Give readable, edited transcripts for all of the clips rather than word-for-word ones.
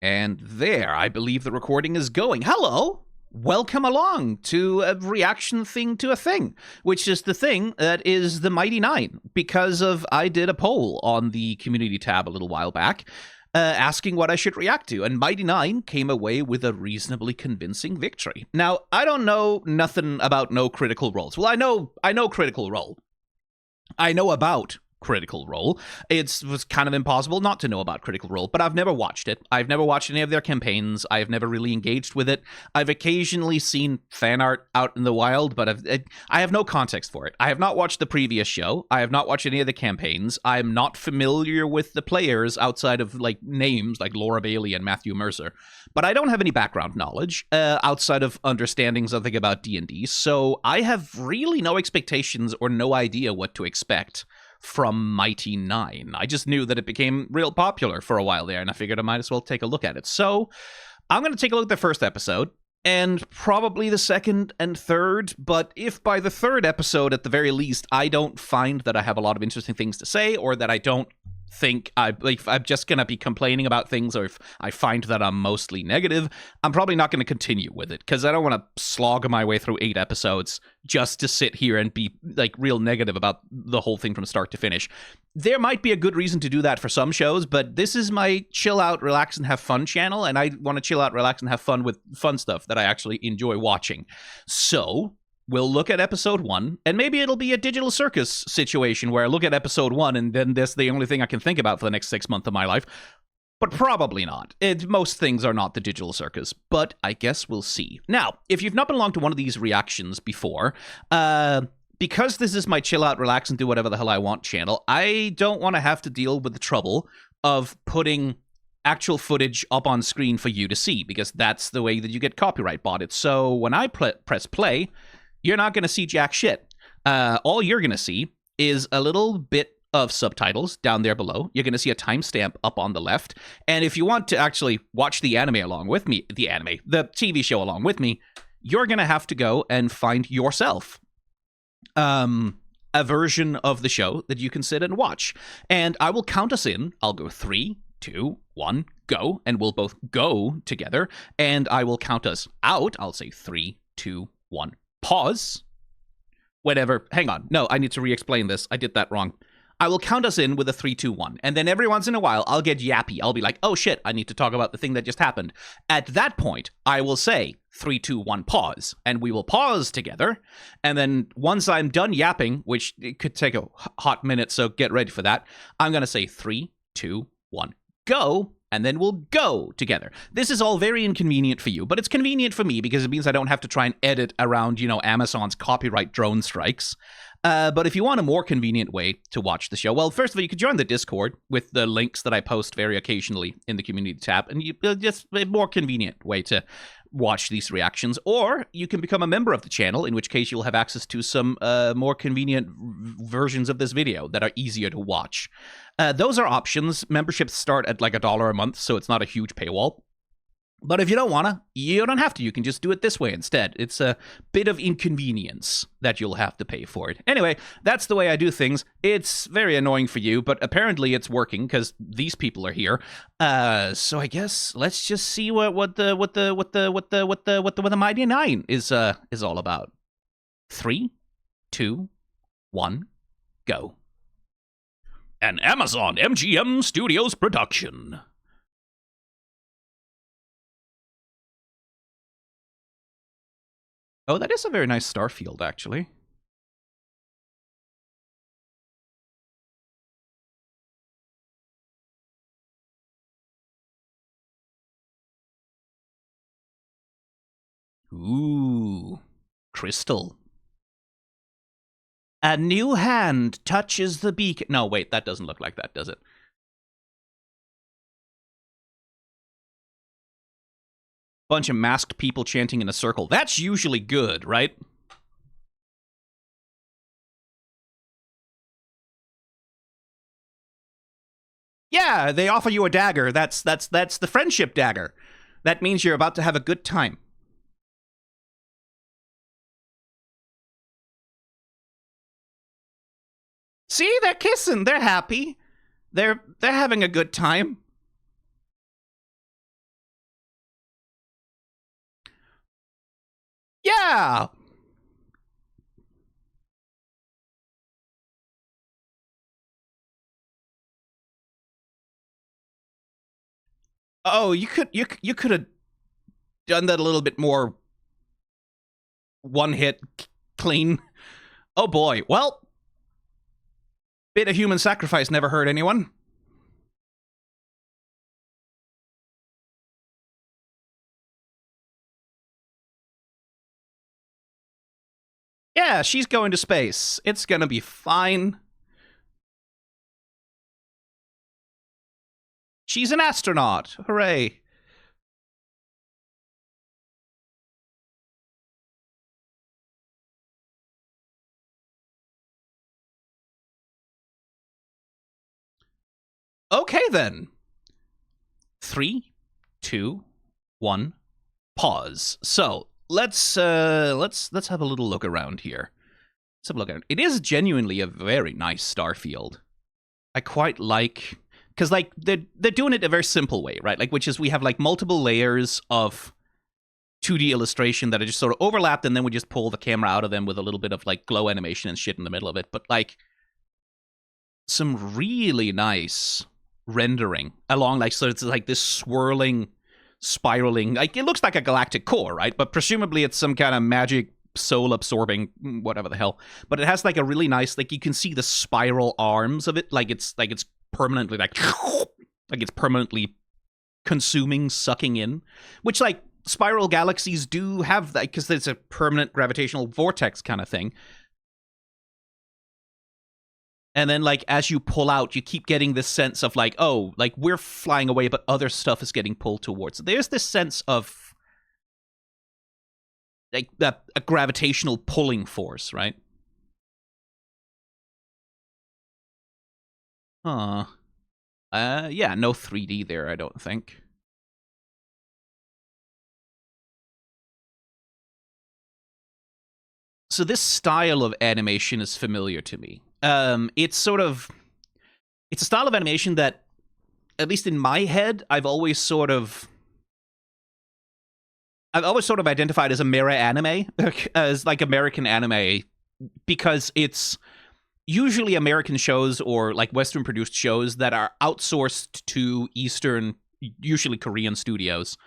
And there, I believe the recording is going. Hello! Welcome along to a reaction thing to a thing, which is the thing that is the Mighty Nine, because I did a poll on the community tab a little while back, asking what I should react to, and Mighty Nine came away with a reasonably convincing victory. Now, I don't know nothing about no Critical Roles. Well, I know Critical Role. I know about Critical Role. It was kind of impossible not to know about Critical Role, but I've never watched it. I've never watched any of their campaigns. I've never really engaged with it. I've occasionally seen fan art out in the wild, but I have no context for it. I have not watched the previous show. I have not watched any of the campaigns. I'm not familiar with the players outside of like names like Laura Bailey and Matthew Mercer, but I don't have any background knowledge outside of understanding something about D&D, so I have really no expectations or no idea what to expect from Mighty Nine. I just knew that it became real popular for a while there, and I figured I might as well take a look at it. So I'm going to take a look at the first episode, and probably the second and third, but if by the third episode, at the very least, I don't find that I have a lot of interesting things to say, or that I don't think I'm just going to be complaining about things, or if I find that I'm mostly negative, I'm probably not going to continue with it, because I don't want to slog my way through 8 episodes just to sit here and be like real negative about the whole thing from start to finish. There might be a good reason to do that for some shows, but this is my chill out, relax, and have fun channel, and I want to chill out, relax, and have fun with fun stuff that I actually enjoy watching. So we'll look at episode 1, and maybe it'll be a Digital Circus situation where I look at episode 1 and then that's the only thing I can think about for the next 6 months of my life. But probably not. Most things are not the Digital Circus, but I guess we'll see. Now, if you've not been along to one of these reactions before, because this is my chill out, relax, and do whatever the hell I want channel, I don't want to have to deal with the trouble of putting actual footage up on screen for you to see, because that's the way that you get copyright botted. So when I press play, you're not going to see jack shit. All you're going to see is a little bit of subtitles down there below. You're going to see a timestamp up on the left. And if you want to actually watch the anime along with me, the TV show along with me, you're going to have to go and find yourself a version of the show that you can sit and watch. And I will count us in. I'll go 3, 2, 1, go. And we'll both go together. And I will count us out. I'll say 3, 2, 1. Pause. Whatever. Hang on. No, I need to re-explain this. I did that wrong. I will count us in with a 3, 2, 1. And then every once in a while, I'll get yappy. I'll be like, oh shit, I need to talk about the thing that just happened. At that point, I will say 3, 2, 1, pause. And we will pause together. And then once I'm done yapping, which it could take a hot minute, so get ready for that, I'm going to say 3, 2, 1, go. And then we'll go together. This is all very inconvenient for you, but it's convenient for me because it means I don't have to try and edit around, Amazon's copyright drone strikes. But if you want a more convenient way to watch the show, well, first of all, you could join the Discord with the links that I post very occasionally in the community tab, and just a more convenient way to watch these reactions. Or you can become a member of the channel, in which case you'll have access to some more convenient versions of this video that are easier to watch. Those are options. Memberships start at like $1 a month, so it's not a huge paywall. But if you don't want to, you don't have to. You can just do it this way instead. It's a bit of inconvenience that you'll have to pay for it. Anyway, that's the way I do things. It's very annoying for you, but apparently it's working because these people are here. So I guess let's just see what the Mighty Nine is all about. 3, 2, 1, go. An Amazon MGM Studios production. Oh, that is a very nice star field, actually. Ooh, crystal. A new hand touches the beacon. No, wait, that doesn't look like that, does it? Bunch of masked people chanting in a circle. That's usually good, right? Yeah, they offer you a dagger. That's the friendship dagger. That means you're about to have a good time. See, they're kissing. They're happy. They're having a good time. Yeah. Oh, you could have done that a little bit more one hit clean. Oh boy. Well, bit of human sacrifice never hurt anyone. Yeah, she's going to space. It's gonna be fine. She's an astronaut. Hooray. Okay then. 3, 2, 1, pause. So let's have a little look around here. Let's have a look at it. It is genuinely a very nice star field. I quite like, because like they're doing it a very simple way, right? Like, which is we have like multiple layers of 2D illustration that are just sort of overlapped, and then we just pull the camera out of them with a little bit of like glow animation and shit in the middle of it. But like some really nice rendering along, like, so it's like this swirling, spiraling, like it looks like a galactic core, right? But presumably it's some kind of magic soul absorbing whatever the hell. But it has like a really nice, like you can see the spiral arms of it, like it's permanently like it's permanently consuming, sucking in, which like spiral galaxies do have that because there's a permanent gravitational vortex kind of thing. And then, like, as you pull out, you keep getting this sense of, like, oh, like, we're flying away, but other stuff is getting pulled towards. There's this sense of, like, a gravitational pulling force, right? Huh. Yeah, no 3D there, I don't think. So this style of animation is familiar to me. It's a style of animation that, at least in my head, I've always sort of identified as a mirror anime, as like American anime, because it's usually American shows or like Western produced shows that are outsourced to Eastern, usually Korean studios.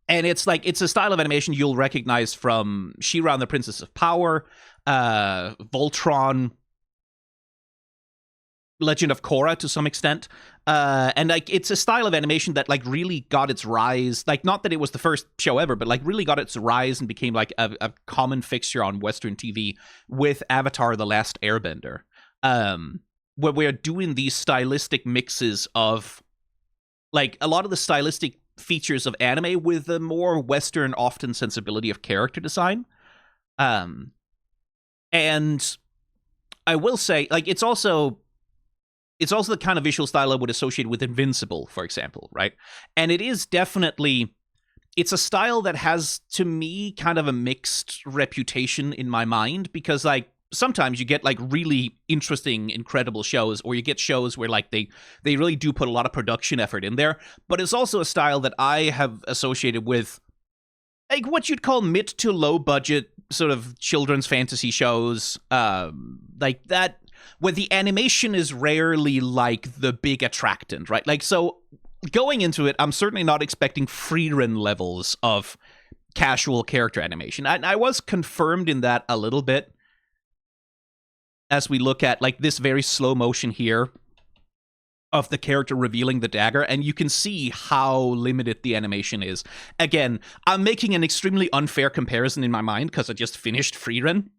And it's like, it's a style of animation you'll recognize from She-Ra and the Princess of Power, Voltron, Legend of Korra to some extent. And like, it's a style of animation that like really got its rise, like not that it was the first show ever, but like really got its rise and became like a common fixture on Western TV with Avatar: The Last Airbender. Where we're doing these stylistic mixes of like a lot of the stylistic features of anime with a more Western, often sensibility of character design. And I will say, like, it's also the kind of visual style I would associate with Invincible, for example, right? And it is definitely, it's a style that has, to me, kind of a mixed reputation in my mind, because, like, sometimes you get like really interesting, incredible shows, or you get shows where like they really do put a lot of production effort in there. But it's also a style that I have associated with like what you'd call mid to low budget sort of children's fantasy shows, like that, where the animation is rarely like the big attractant, right? Like, so going into it, I'm certainly not expecting Frieren levels of casual character animation. I was confirmed in that a little bit as we look at like this very slow motion here of the character revealing the dagger, and you can see how limited the animation is. Again, I'm making an extremely unfair comparison in my mind because I just finished Frieren,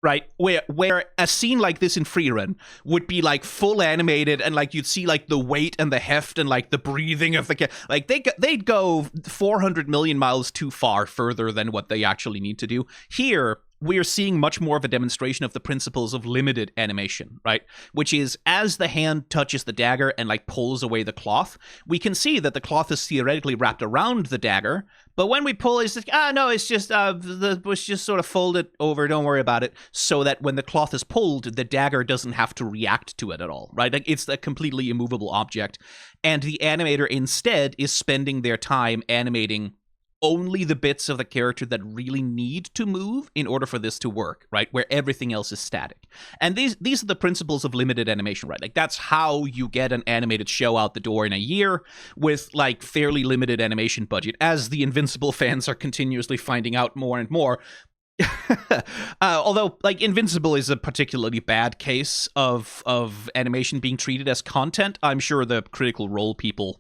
right? Where a scene like this in Frieren would be like full animated, and like you'd see like the weight and the heft and like the breathing of the like they'd go 400 million miles too further than what they actually need to do. Here, we are seeing much more of a demonstration of the principles of limited animation, right? Which is, as the hand touches the dagger and like pulls away the cloth, we can see that the cloth is theoretically wrapped around the dagger, but when we pull, it's like, no, it's just, the bush just sort of folded over, don't worry about it, so that when the cloth is pulled, the dagger doesn't have to react to it at all, right? Like, it's a completely immovable object, and the animator instead is spending their time animating only the bits of the character that really need to move in order for this to work, right? Where everything else is static. And these are the principles of limited animation, right? Like, that's how you get an animated show out the door in a year with, like, fairly limited animation budget, as the Invincible fans are continuously finding out more and more. Although, like, Invincible is a particularly bad case of animation being treated as content. I'm sure the Critical Role people,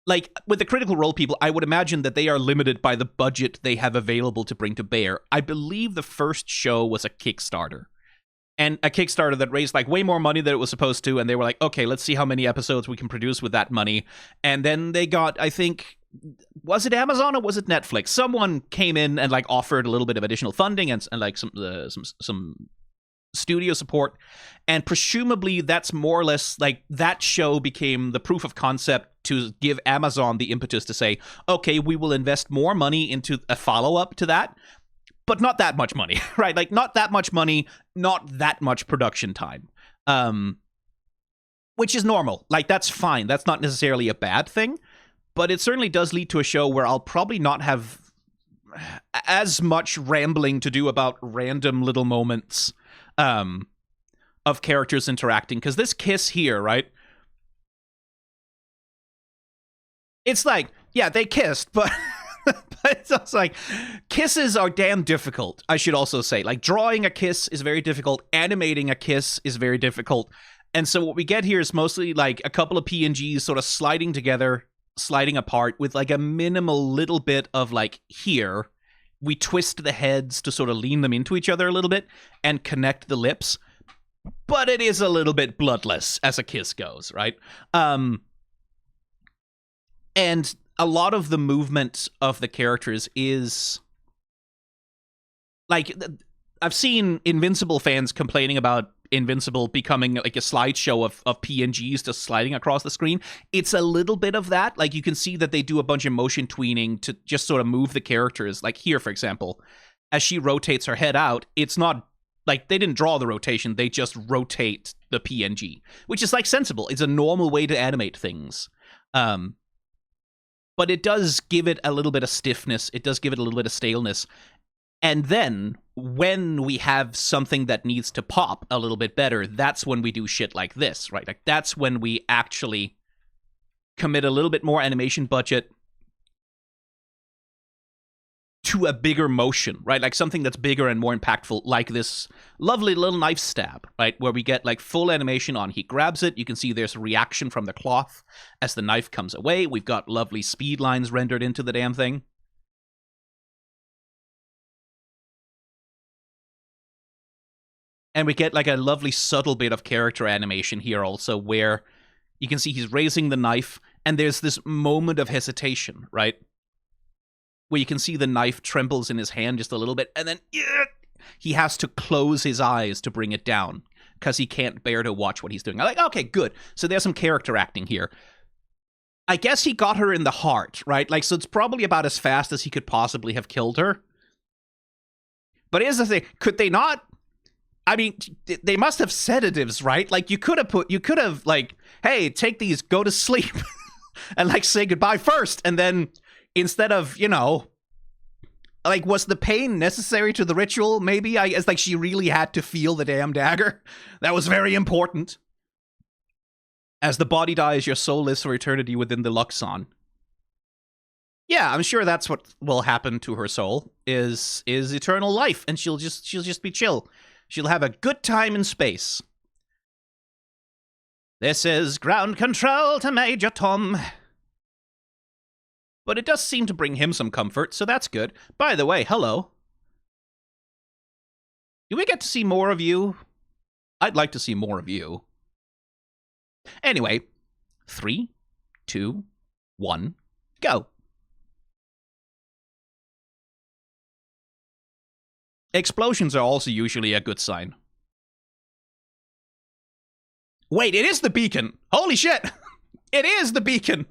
like, with the Critical Role people, I would imagine that they are limited by the budget they have available to bring to bear. I believe the first show was a Kickstarter. And a Kickstarter that raised, like, way more money than it was supposed to, and they were like, okay, let's see how many episodes we can produce with that money. And then they got, I think, was it Amazon or was it Netflix? Someone came in and, like, offered a little bit of additional funding and like, some studio support, and presumably that's more or less, like, that show became the proof of concept to give Amazon the impetus to say, okay, we will invest more money into a follow-up to that, but not that much money, right? Like, not that much money, not that much production time, which is normal. Like, that's fine. That's not necessarily a bad thing, but it certainly does lead to a show where I'll probably not have as much rambling to do about random little moments of characters interacting. Because this kiss here, right? It's like, yeah, they kissed, but but it's also like, kisses are damn difficult, I should also say. Like, drawing a kiss is very difficult. Animating a kiss is very difficult. And so what we get here is mostly, like, a couple of PNGs sort of sliding together, sliding apart, with, like, a minimal little bit of, like, here. We twist the heads to sort of lean them into each other a little bit and connect the lips. But it is a little bit bloodless as a kiss goes, right? And a lot of the movement of the characters is, like, I've seen Invincible fans complaining about Invincible becoming like a slideshow of PNGs just sliding across the screen. It's a little bit of that. Like, you can see that they do a bunch of motion tweening to just sort of move the characters. Like here, for example, as she rotates her head out, it's not like they didn't draw the rotation, they just rotate the PNG, which is, like, sensible. It's a normal way to animate things. But it does give it a little bit of stiffness. It does give it a little bit of staleness. And then, when we have something that needs to pop a little bit better, that's when we do shit like this, right? Like, that's when we actually commit a little bit more animation budget to a bigger motion, right? Like, something that's bigger and more impactful, like this lovely little knife stab, right? Where we get, like, full animation on, he grabs it. You can see there's a reaction from the cloth as the knife comes away. We've got lovely speed lines rendered into the damn thing. And we get, like, a lovely subtle bit of character animation here also, where you can see he's raising the knife, and there's this moment of hesitation, right? Where you can see the knife trembles in his hand just a little bit, and then he has to close his eyes to bring it down, because he can't bear to watch what he's doing. I'm like, okay, good. So there's some character acting here. I guess he got her in the heart, right? Like, so it's probably about as fast as he could possibly have killed her. But here's the thing, could they not? I mean, they must have sedatives, right? Like, you could have, like, hey, take these, go to sleep, and, like, say goodbye first, and then, instead of, you know, like, was the pain necessary to the ritual, maybe? I guess, like, she really had to feel the damn dagger. That was very important. As the body dies, your soul lives for eternity within the Luxon. Yeah, I'm sure that's what will happen to her soul, is eternal life, and she'll just be chill. She'll have a good time in space. This is ground control to Major Tom. But it does seem to bring him some comfort, so that's good. By the way, hello. Do we get to see more of you? I'd like to see more of you. Anyway, 3, 2, 1, go. Explosions are also usually a good sign. Wait, it is the beacon! Holy shit! It is the beacon!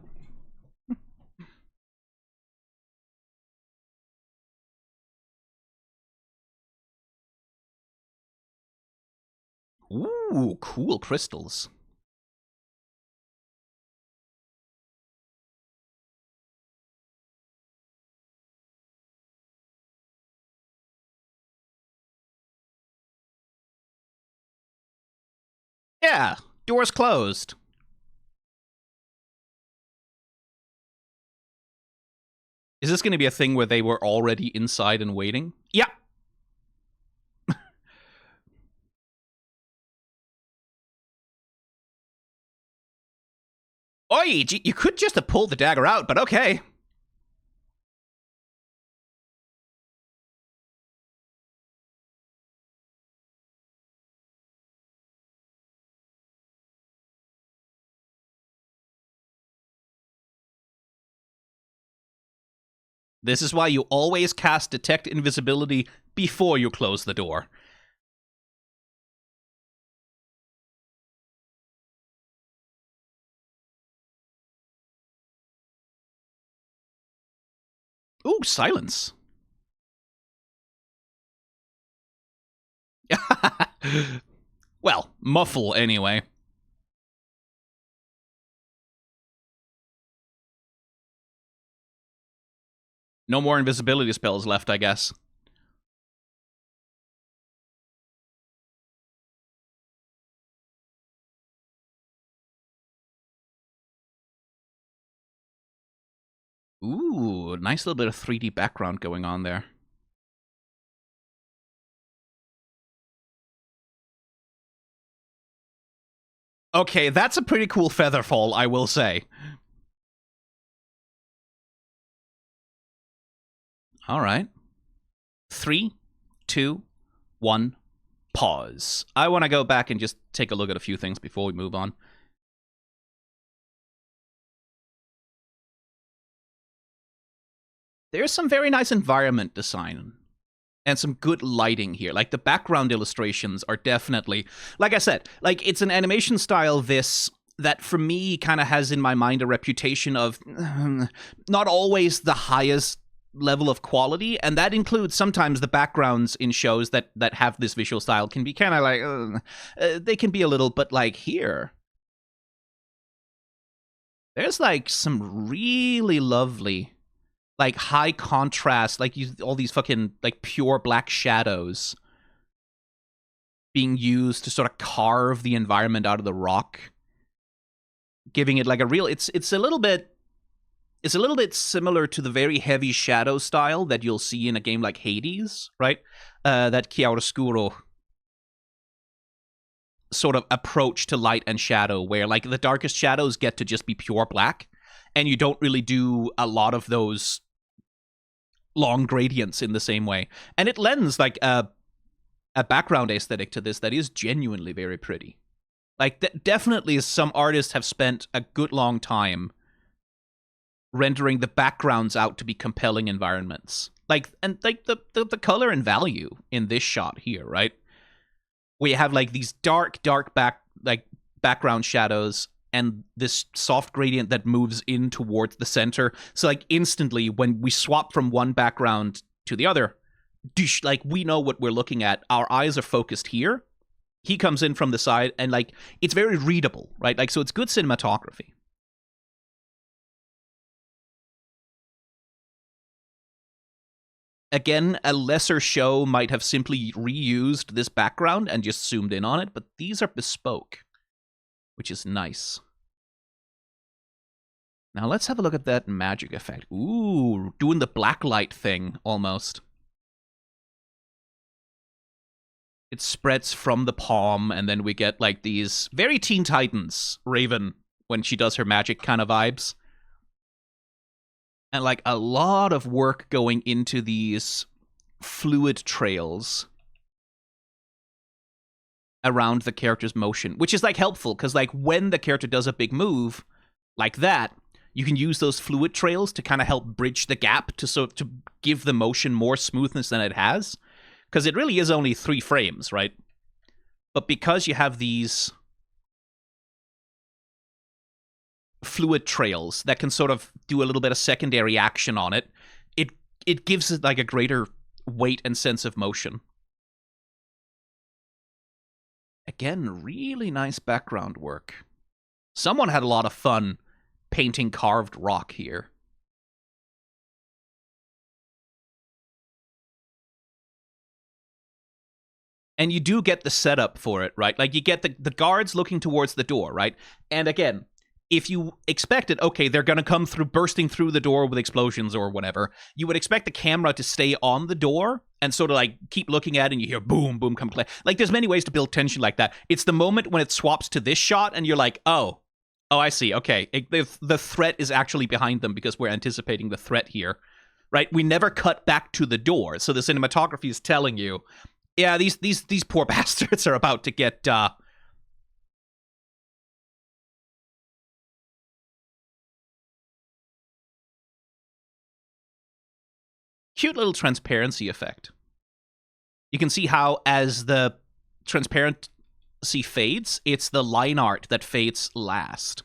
Ooh, cool crystals. Yeah, door's closed. Is this going to be a thing where they were already inside and waiting? Yeah. Oi, you could just have pulled the dagger out, but okay. This is why you always cast Detect Invisibility before you close the door. Ooh, silence. Well, muffle anyway. No more invisibility spells left, I guess. Ooh, nice little bit of 3D background going on there. Okay, that's a pretty cool feather fall, I will say. All right. 3, 2, 1, pause. I want to go back and just take a look at a few things before we move on. There's some very nice environment design and some good lighting here. Like, the background illustrations are definitely, like I said, like, it's an animation style that for me kind of has in my mind a reputation of not always the highest level of quality, and that includes sometimes the backgrounds in shows that have this visual style can be kind of like they can be a little, but like here there's like some really lovely, like, high contrast, like all these fucking like pure black shadows being used to sort of carve the environment out of the rock, giving it like a real, it's a little bit similar to the very heavy shadow style that you'll see in a game like Hades, right? That chiaroscuro sort of approach to light and shadow, where like the darkest shadows get to just be pure black, and you don't really do a lot of those long gradients in the same way. And it lends like a background aesthetic to this that is genuinely very pretty. Like, definitely some artists have spent a good long time rendering the backgrounds out to be compelling environments. Like, and like the color and value in this shot here, right? Where you have like these dark background shadows and this soft gradient that moves in towards the center. So like instantly when we swap from one background to the other, like we know what we're looking at. Our eyes are focused here. He comes in from the side, and like it's very readable, right? Like, so it's good cinematography. Again, a lesser show might have simply reused this background and just zoomed in on it, but these are bespoke, which is nice. Now let's have a look at that magic effect. Ooh, doing the blacklight thing, almost. It spreads from the palm, and then we get like these very Teen Titans Raven when she does her magic kind of vibes. And like a lot of work going into these fluid trails around the character's motion, which is like helpful because like when the character does a big move like that, you can use those fluid trails to kind of help bridge the gap to give the motion more smoothness than it has, because it really is only 3 frames, right? But because you have these fluid trails that can sort of do a little bit of secondary action on it, it gives it like a greater weight and sense of motion. Again, really nice background work. Someone had a lot of fun painting carved rock here. And you do get the setup for it, right? Like, you get the guards looking towards the door, right? And again, if you expected, okay, they're going to come through, bursting through the door with explosions or whatever, you would expect the camera to stay on the door and sort of like keep looking at it, and you hear boom, boom, come play. Like, there's many ways to build tension like that. It's the moment when it swaps to this shot and you're like, oh, I see. Okay, the threat is actually behind them because we're anticipating the threat here, right? We never cut back to the door, so the cinematography is telling you, yeah, these poor bastards are about to get cute little transparency effect. You can see how as the transparency fades, it's the line art that fades last.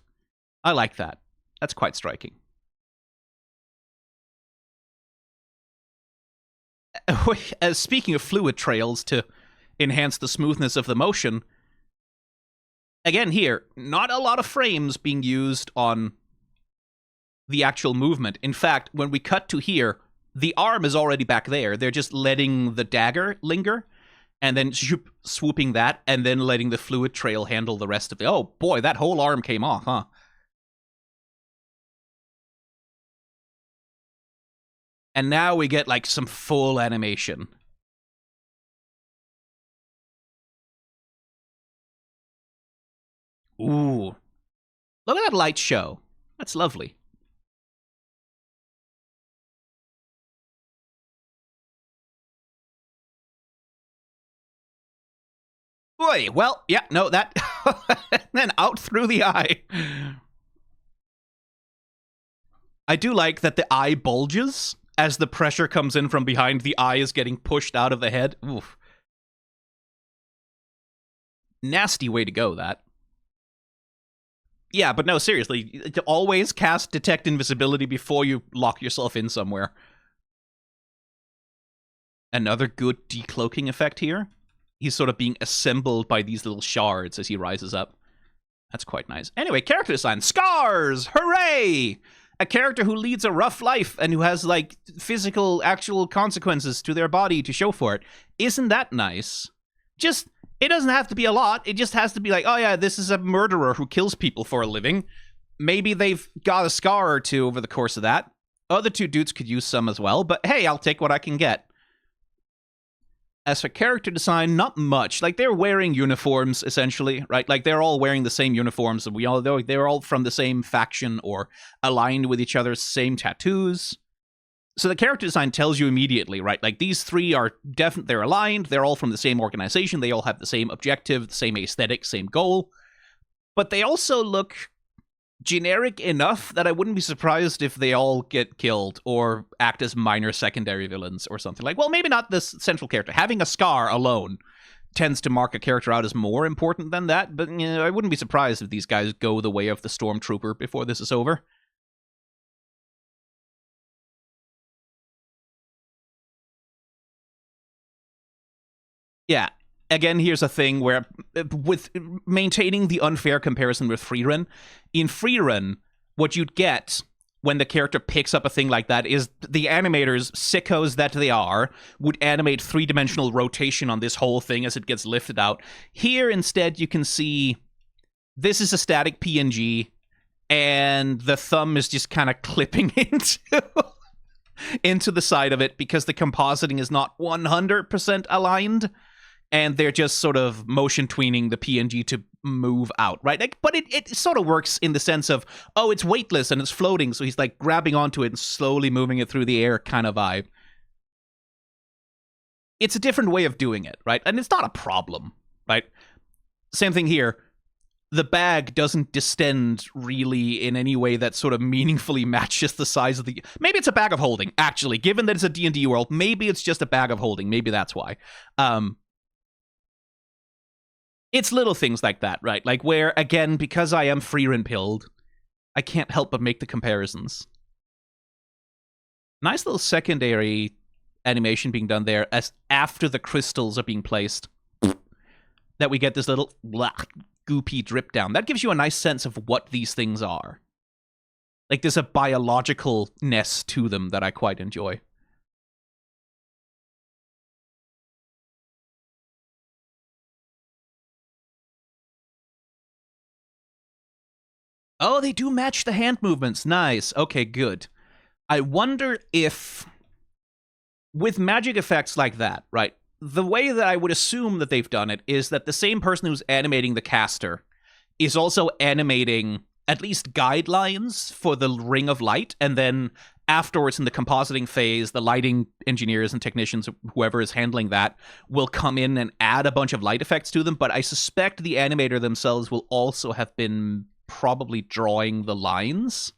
I like that. That's quite striking. Speaking of fluid trails to enhance the smoothness of the motion, again here, not a lot of frames being used on the actual movement. In fact, when we cut to here, the arm is already back there. They're just letting the dagger linger, and then swooping that, and then letting the fluid trail handle the rest of it. Oh boy, that whole arm came off, huh? And now we get like some full animation. Ooh. Look at that light show. That's lovely. Boy, well, yeah, no, that... then out through the eye. I do like that the eye bulges as the pressure comes in from behind. The eye is getting pushed out of the head. Oof. Nasty way to go, that. Yeah, but no, seriously, always cast Detect Invisibility before you lock yourself in somewhere. Another good decloaking effect here. He's sort of being assembled by these little shards as he rises up. That's quite nice. Anyway, character design. Scars! Hooray! A character who leads a rough life and who has, like, physical, actual consequences to their body to show for it. Isn't that nice? Just, it doesn't have to be a lot. It just has to be like, oh yeah, this is a murderer who kills people for a living. Maybe they've got a scar or two over the course of that. Other two dudes could use some as well, but hey, I'll take what I can get. As for character design, not much. Like, they're wearing uniforms, essentially, right? Like, they're all wearing the same uniforms, and they're all from the same faction or aligned with each other, same tattoos. So the character design tells you immediately, right? Like, these three are definitely, they're aligned, they're all from the same organization, they all have the same objective, the same aesthetic, same goal. But they also look generic enough that I wouldn't be surprised if they all get killed or act as minor secondary villains or something. Like, well, maybe not this central character. Having a scar alone tends to mark a character out as more important than that, but you know, I wouldn't be surprised if these guys go the way of the Stormtrooper before this is over. Yeah. Again, here's a thing where, with maintaining the unfair comparison with Freerun, in Freerun, what you'd get when the character picks up a thing like that is the animators, sickos that they are, would animate three-dimensional rotation on this whole thing as it gets lifted out. Here, instead, you can see this is a static PNG, and the thumb is just kind of clipping into the side of it because the compositing is not 100% aligned. And they're just sort of motion tweening the PNG to move out, right? Like, but it sort of works in the sense of, oh, it's weightless and it's floating, so he's like grabbing onto it and slowly moving it through the air kind of vibe. It's a different way of doing it, right? And it's not a problem, right? Same thing here. The bag doesn't distend really in any way that sort of meaningfully matches the size of the... Maybe it's a bag of holding, actually. Given that it's a D&D world, maybe it's just a bag of holding. Maybe that's why. It's little things like that, right? Like where, again, because I am Freerun pilled, I can't help but make the comparisons. Nice little secondary animation being done there as after the crystals are being placed. That we get this little goopy drip down. That gives you a nice sense of what these things are. Like there's a biologicalness to them that I quite enjoy. Oh, they do match the hand movements. Nice. Okay, good. I wonder if, with magic effects like that, right? The way that I would assume that they've done it is that the same person who's animating the caster is also animating at least guidelines for the ring of light, and then afterwards in the compositing phase, the lighting engineers and technicians, whoever is handling that, will come in and add a bunch of light effects to them. But I suspect the animator themselves will also have been probably drawing the lines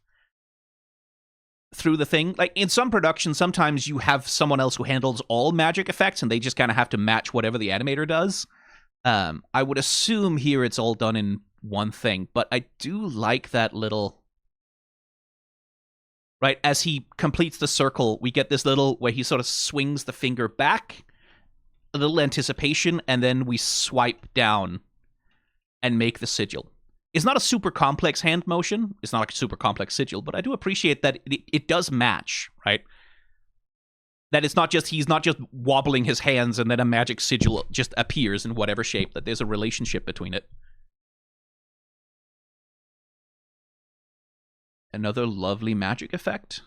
through the thing. Like in some productions, sometimes you have someone else who handles all magic effects and they just kind of have to match whatever the animator does. I would assume here it's all done in one thing, but I do like that little, right, as he completes the circle, we get this little where he sort of swings the finger back, a little anticipation, and then we swipe down and make the sigil. It's not a super complex hand motion. It's not like a super complex sigil, but I do appreciate that it does match, right? That it's not just, he's not just wobbling his hands and then a magic sigil just appears in whatever shape, that there's a relationship between it. Another lovely magic effect.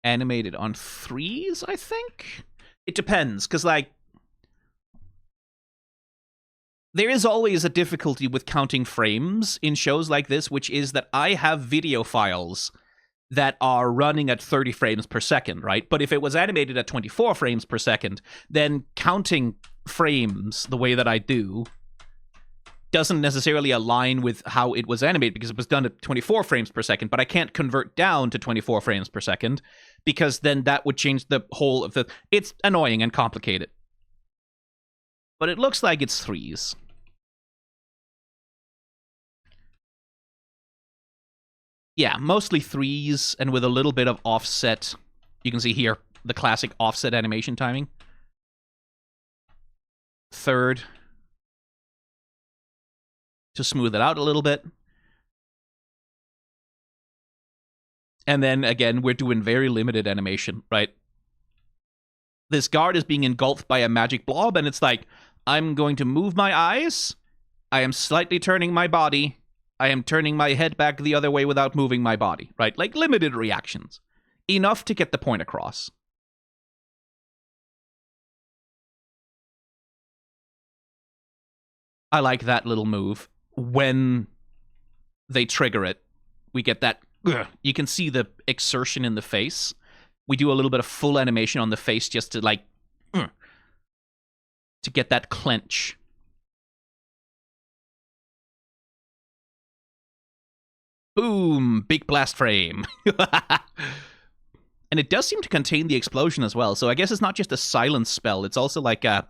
Animated on 3s, I think? It depends, because, like, there is always a difficulty with counting frames in shows like this, which is that I have video files that are running at 30 frames per second, right? But if it was animated at 24 frames per second, then counting frames the way that I do doesn't necessarily align with how it was animated, because it was done at 24 frames per second, but I can't convert down to 24 frames per second, because then that would change the whole of the... It's annoying and complicated. But it looks like it's 3s. Yeah, mostly 3s, and with a little bit of offset. You can see here the classic offset animation timing. Third, to smooth it out a little bit. And then, again, we're doing very limited animation, right? This guard is being engulfed by a magic blob, and it's like, I'm going to move my eyes. I am slightly turning my body. I am turning my head back the other way without moving my body, right? Like, limited reactions. Enough to get the point across. I like that little move. When they trigger it, we get that... You can see the exertion in the face. We do a little bit of full animation on the face just to, like... to get that clench. Boom! Big blast frame. And it does seem to contain the explosion as well, so I guess it's not just a silence spell, it's also like a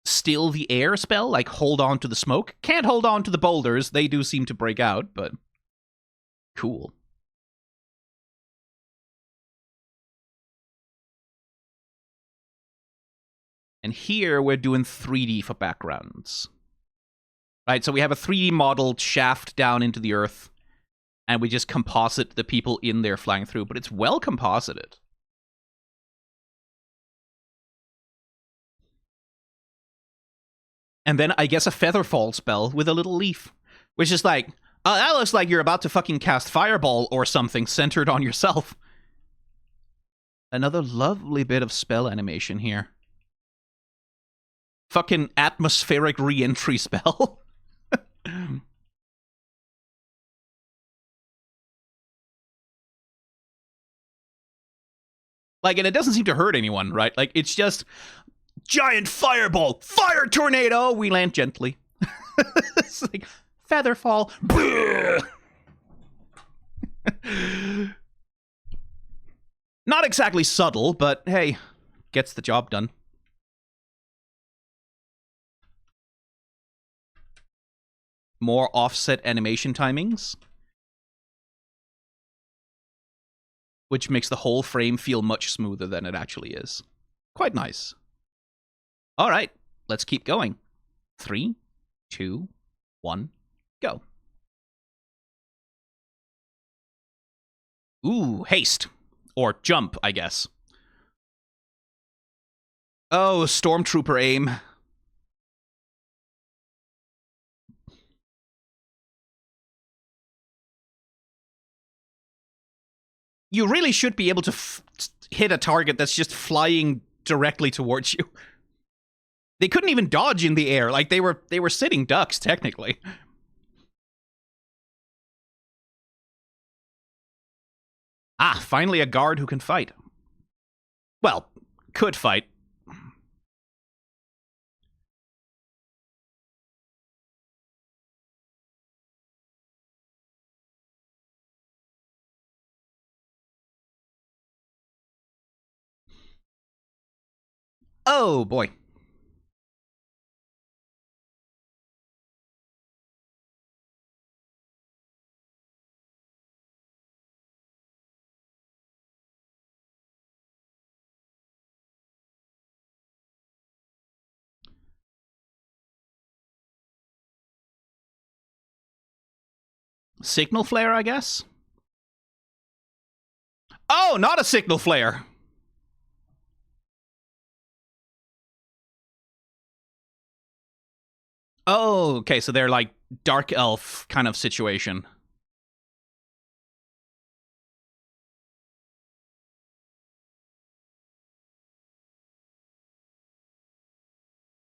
still the air spell, like hold on to the smoke. Can't hold on to the boulders, they do seem to break out, but cool. And here we're doing 3D for backgrounds. Right, so we have a 3D modeled shaft down into the earth, and we just composite the people in there flying through, but it's well composited. And then I guess a feather fall spell with a little leaf, which is like, that looks like you're about to fucking cast Fireball or something centered on yourself. Another lovely bit of spell animation here. Fucking atmospheric re-entry spell. Like, and it doesn't seem to hurt anyone, right? Like, it's just giant fireball, fire tornado. We land gently. It's like feather fall. Not exactly subtle, but hey, gets the job done. More offset animation timings, which makes the whole frame feel much smoother than it actually is. Quite nice. All right, let's keep going. 3, 2, 1, go. Ooh, haste. Or jump, I guess. Oh, stormtrooper aim. You really should be able to hit a target that's just flying directly towards you. They couldn't even dodge in the air. Like, they were sitting ducks, technically. Ah, finally a guard who can fight. Well, could fight. Oh, boy. Signal flare, I guess? Oh, not a signal flare! Oh, okay, so they're like dark elf kind of situation.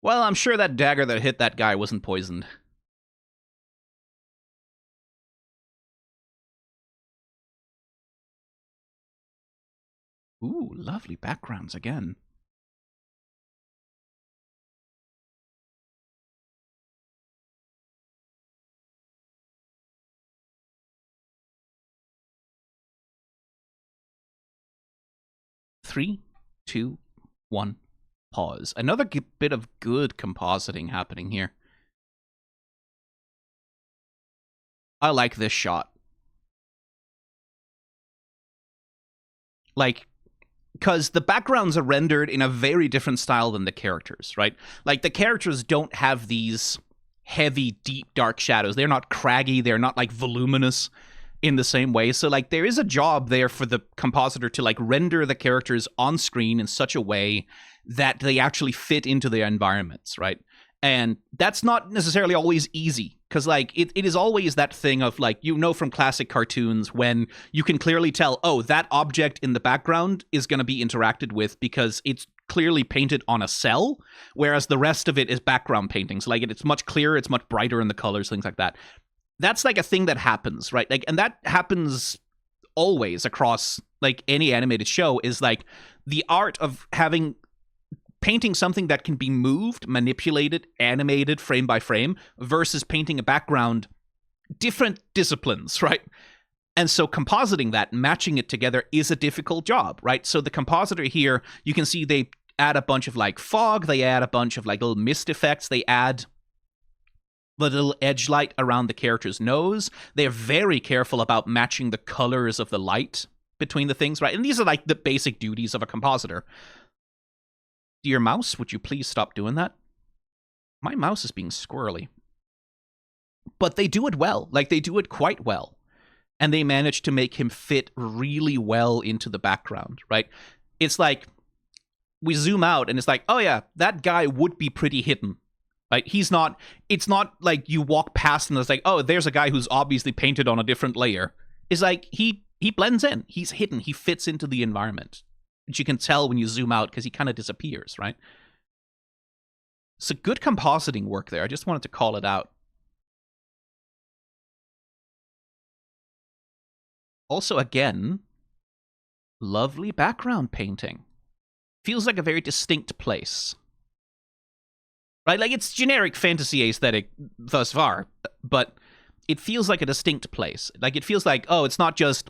Well, I'm sure that dagger that hit that guy wasn't poisoned. Ooh, lovely backgrounds again. Three, two, one, pause. Another bit of good compositing happening here. I like this shot. Like, because the backgrounds are rendered in a very different style than the characters, right? Like, the characters don't have these heavy, deep, dark shadows. They're not craggy. They're not, like, voluminous in the same way. So, like, there is a job there for the compositor to, like, render the characters on screen in such a way that they actually fit into their environments, right? And that's not necessarily always easy, because, like, it is always that thing of, like, you know, from classic cartoons when you can clearly tell, oh, that object in the background is going to be interacted with because it's clearly painted on a cell, whereas the rest of it is background paintings. Like, it's much clearer, it's much brighter in the colors, things like that. That's, like, a thing that happens, right? Like, and that happens always across, like, any animated show, is, like, the art of painting something that can be moved, manipulated, animated frame by frame versus painting a background, different disciplines, right? And so compositing that, matching it together is a difficult job, right? So the compositor here, you can see they add a bunch of like fog, they add a bunch of like little mist effects, they add the little edge light around the character's nose. They're very careful about matching the colors of the light between the things, right? And these are like the basic duties of a compositor. Dear mouse, would you please stop doing that? My mouse is being squirrely. But they do it well. Like, they do it quite well. And they manage to make him fit really well into the background, right? It's like, we zoom out and it's like, oh yeah, that guy would be pretty hidden. Like, it's not like you walk past and it's like, oh, there's a guy who's obviously painted on a different layer. It's like, he blends in. He's hidden. He fits into the environment. Which you can tell when you zoom out because he kind of disappears, right? So good compositing work there. I just wanted to call it out. Also, again, lovely background painting. Feels like a very distinct place. Right? Like, it's generic fantasy aesthetic thus far, but it feels like a distinct place. Like, it feels like, oh, it's not just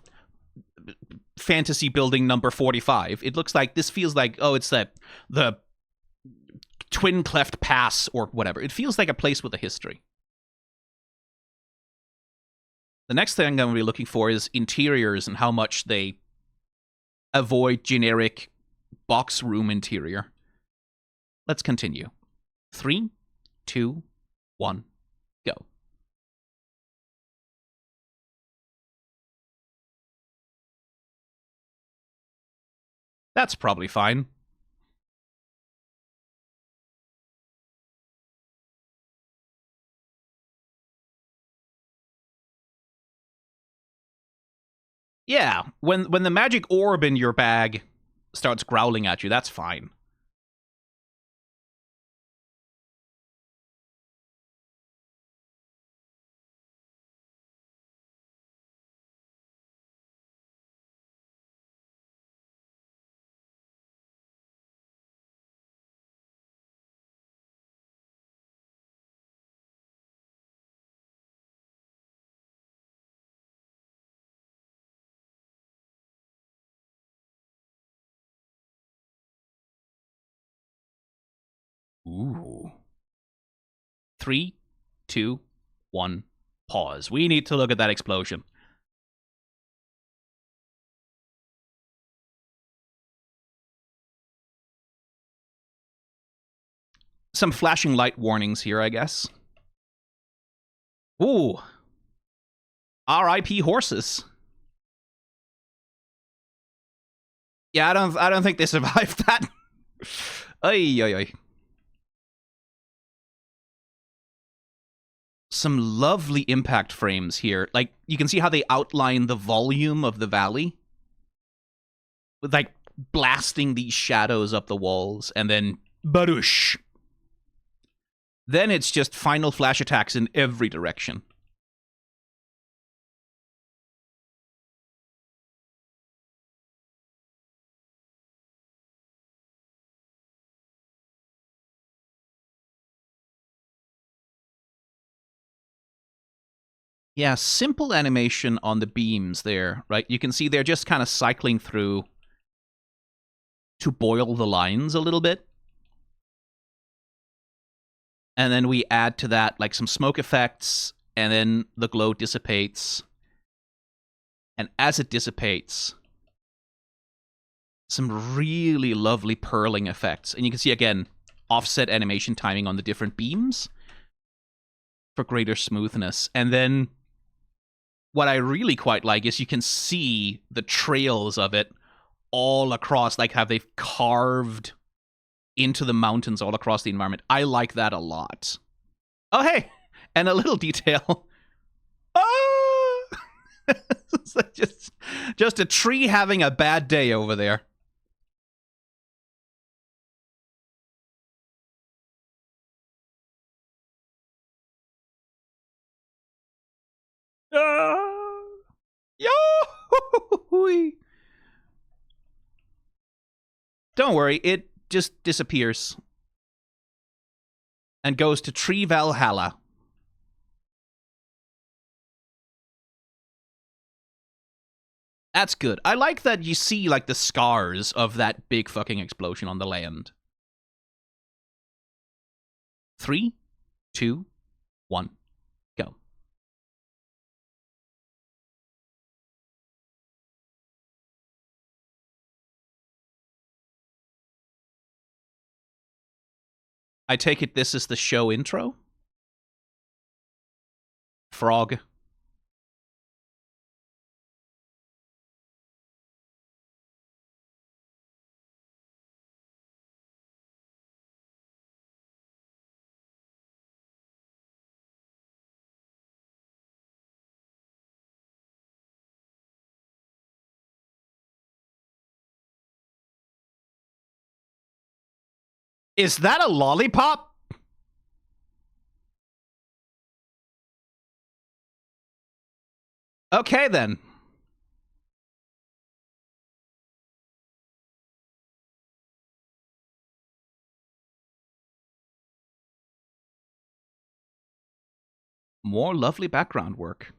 fantasy building number 45. It looks like, this feels like, oh, it's the Twin Cleft Pass or whatever. It feels like a place with a history. The next thing I'm going to be looking for is interiors and how much they avoid generic box room interior. Let's continue. 3, 2, 1, go. That's probably fine. Yeah, when the magic orb in your bag starts growling at you, that's fine. Ooh. 3, 2, 1, pause. We need to look at that explosion. Some flashing light warnings here, I guess. Ooh. R.I.P. horses. Yeah, I don't think they survived that. Ay, ay, ay. Some lovely impact frames here. Like, you can see how they outline the volume of the valley. With, like, blasting these shadows up the walls, and then barush. Then it's just final flash attacks in every direction. Yeah, simple animation on the beams there, right? You can see they're just kind of cycling through to boil the lines a little bit. And then we add to that like some smoke effects, and then the glow dissipates. And as it dissipates, some really lovely purling effects. And you can see, again, offset animation timing on the different beams for greater smoothness. And then what I really quite like is you can see the trails of it all across, like how they've carved into the mountains all across the environment. I like that a lot. Oh, hey! And a little detail. Oh! just a tree having a bad day over there. Yo! Don't worry, it just disappears and goes to Tree Valhalla. That's good. I like that you see like the scars of that big fucking explosion on the land. 3, 2, 1, go. I take it this is the show intro? Frog. Is that a lollipop? Okay, then. More lovely background work.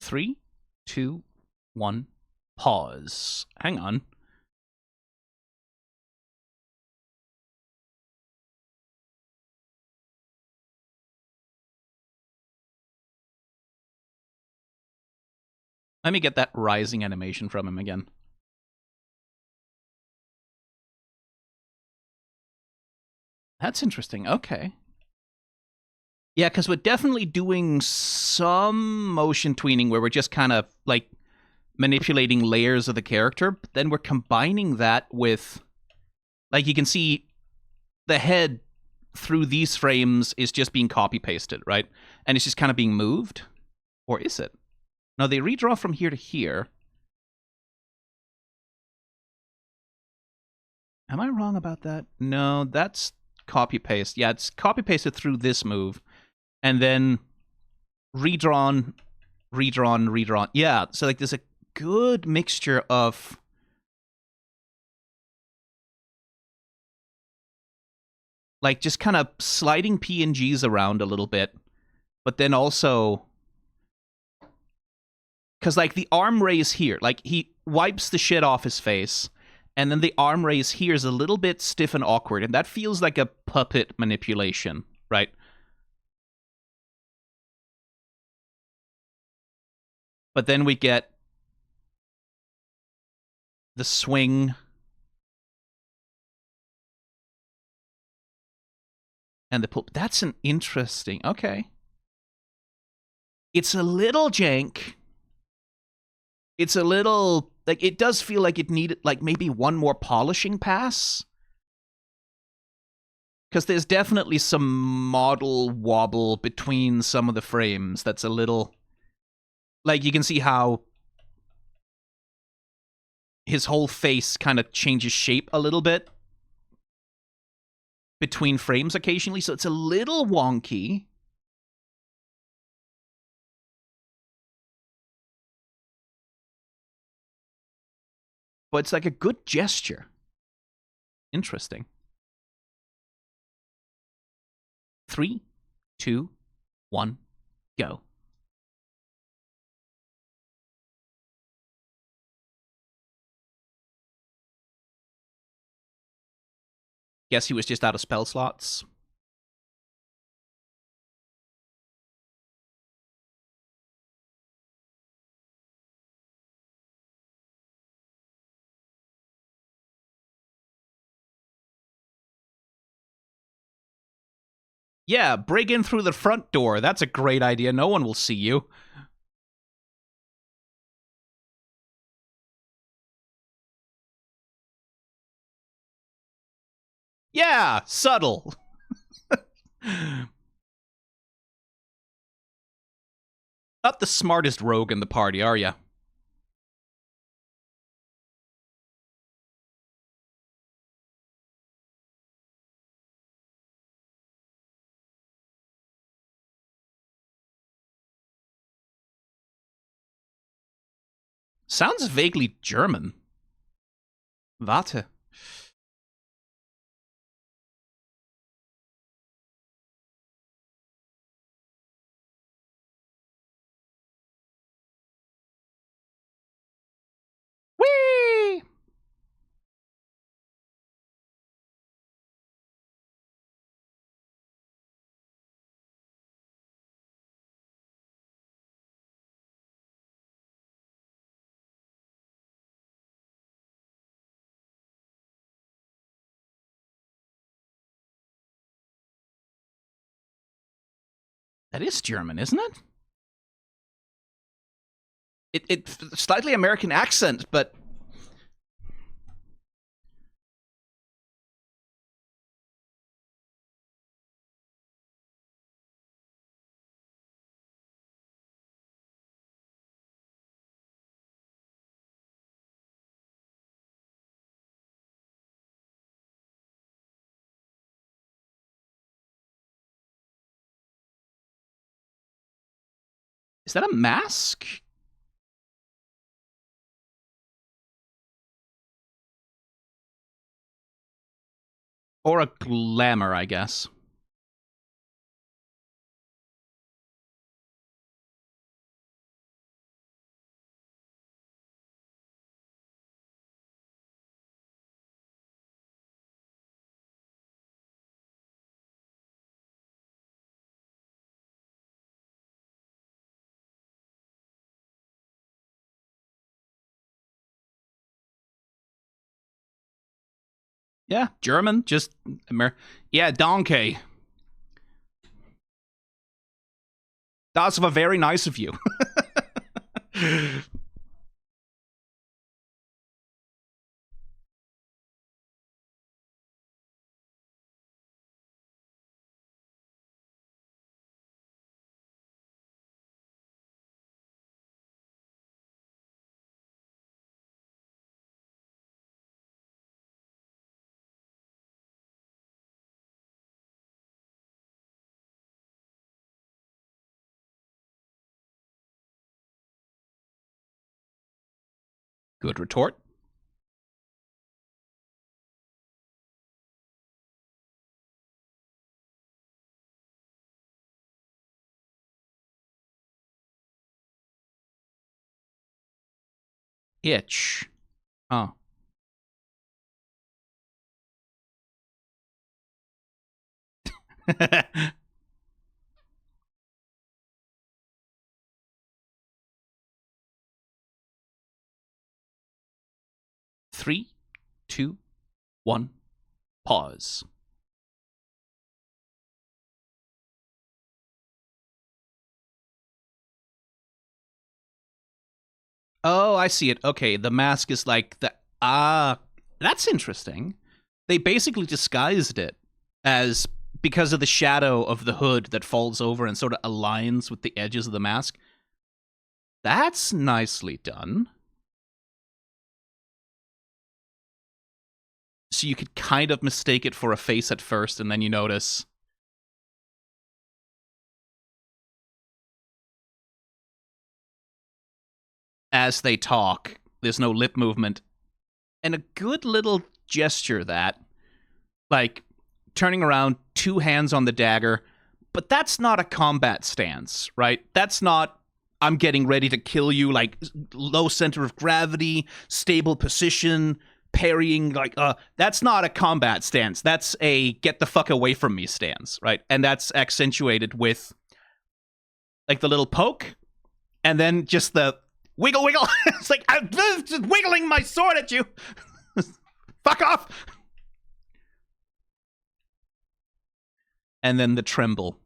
Three, two, one, pause. Hang on. Let me get that rising animation from him again. That's interesting. Okay. Yeah, because we're definitely doing some motion tweening where we're just kind of like manipulating layers of the character, but then we're combining that with, like, you can see the head through these frames is just being copy pasted, right? And it's just kind of being moved. Or is it? No, they redraw from here to here. Am I wrong about that? No, that's copy paste. Yeah, it's copy pasted through this move. And then redrawn, redrawn, redrawn. Yeah, so like there's a good mixture of like just kind of sliding PNGs around a little bit, but then also because like the arm raise here, like he wipes the shit off his face, and then the arm raise here is a little bit stiff and awkward, and that feels like a puppet manipulation, right? But then we get the swing and the pull. That's an interesting. Okay. It's a little jank. It's a little like it does feel like it needed like maybe one more polishing pass. Because there's definitely some model wobble between some of the frames that's a little like you can see how his whole face kind of changes shape a little bit between frames occasionally, so it's a little wonky. But it's like a good gesture. Interesting. 3, 2, 1, go. Guess he was just out of spell slots. Yeah, break in through the front door. That's a great idea. No one will see you. Yeah, subtle. Not the smartest rogue in the party, are ya? Sounds vaguely German. Warte. Whee! That is German, isn't it? It slightly American accent, but is that a mask? Or a glamour, I guess. Yeah, German, just yeah, donkey. That's very nice of you. 'Good retort. Itch. Oh. Three, two, one, pause. Oh, I see it. Okay, the mask is like the that's interesting. They basically disguised it as because of the shadow of the hood that falls over and sort of aligns with the edges of the mask. That's nicely done. So you could kind of mistake it for a face at first, and then you notice. As they talk, there's no lip movement. And a good little gesture that, like, turning around, two hands on the dagger, but that's not a combat stance, right? That's not, I'm getting ready to kill you, like, low center of gravity, stable position, parrying, like, that's not a combat stance. That's a get the fuck away from me stance, right? And that's accentuated with, like, the little poke, and then just the wiggle, wiggle. It's like, I'm just wiggling my sword at you. Fuck off. And then the tremble.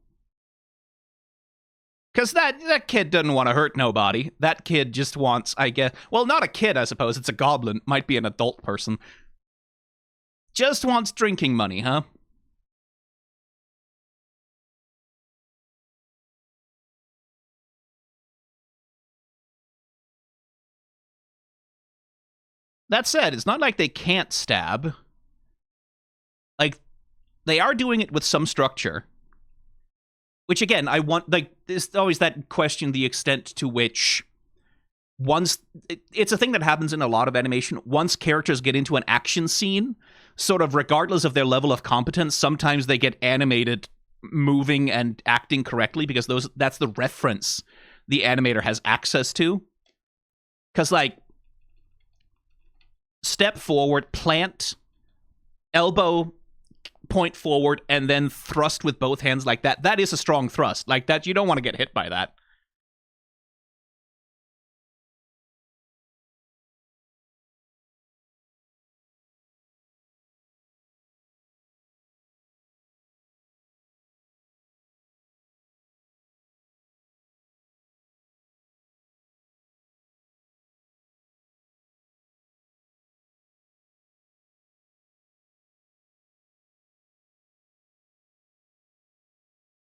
Because that kid doesn't want to hurt nobody. That kid just wants, I guess, well, not a kid, I suppose. It's a goblin. Might be an adult person. Just wants drinking money, huh? That said, it's not like they can't stab. Like, they are doing it with some structure. Which, again, I want, like, there's always that question, the extent to which once, it's a thing that happens in a lot of animation, once characters get into an action scene, sort of regardless of their level of competence, sometimes they get animated moving and acting correctly because that's the reference the animator has access to. Because, like, step forward, plant, elbow, point forward, and then thrust with both hands like that. That is a strong thrust. Like that, you don't want to get hit by that.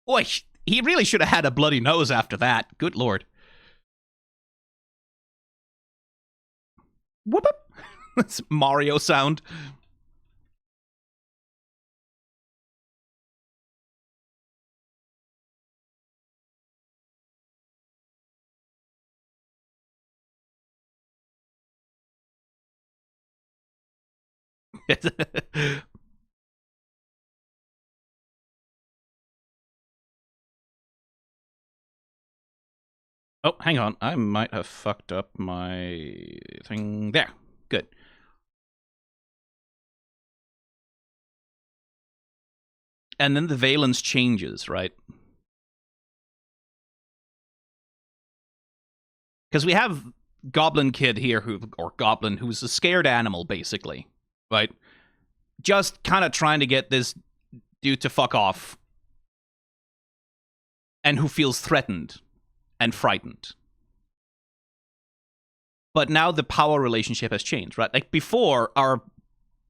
Boy, he really should have had a bloody nose after that. Good lord. Whoop up. That's Mario sound. Oh, hang on. I might have fucked up my thing. There. Good. And then the valence changes, right? Because we have Goblin Kid here, or Goblin, who's a scared animal, basically, right? just kind of trying to get this dude to fuck off, and who feels threatened and frightened. But now the power relationship has changed, right? Like before, our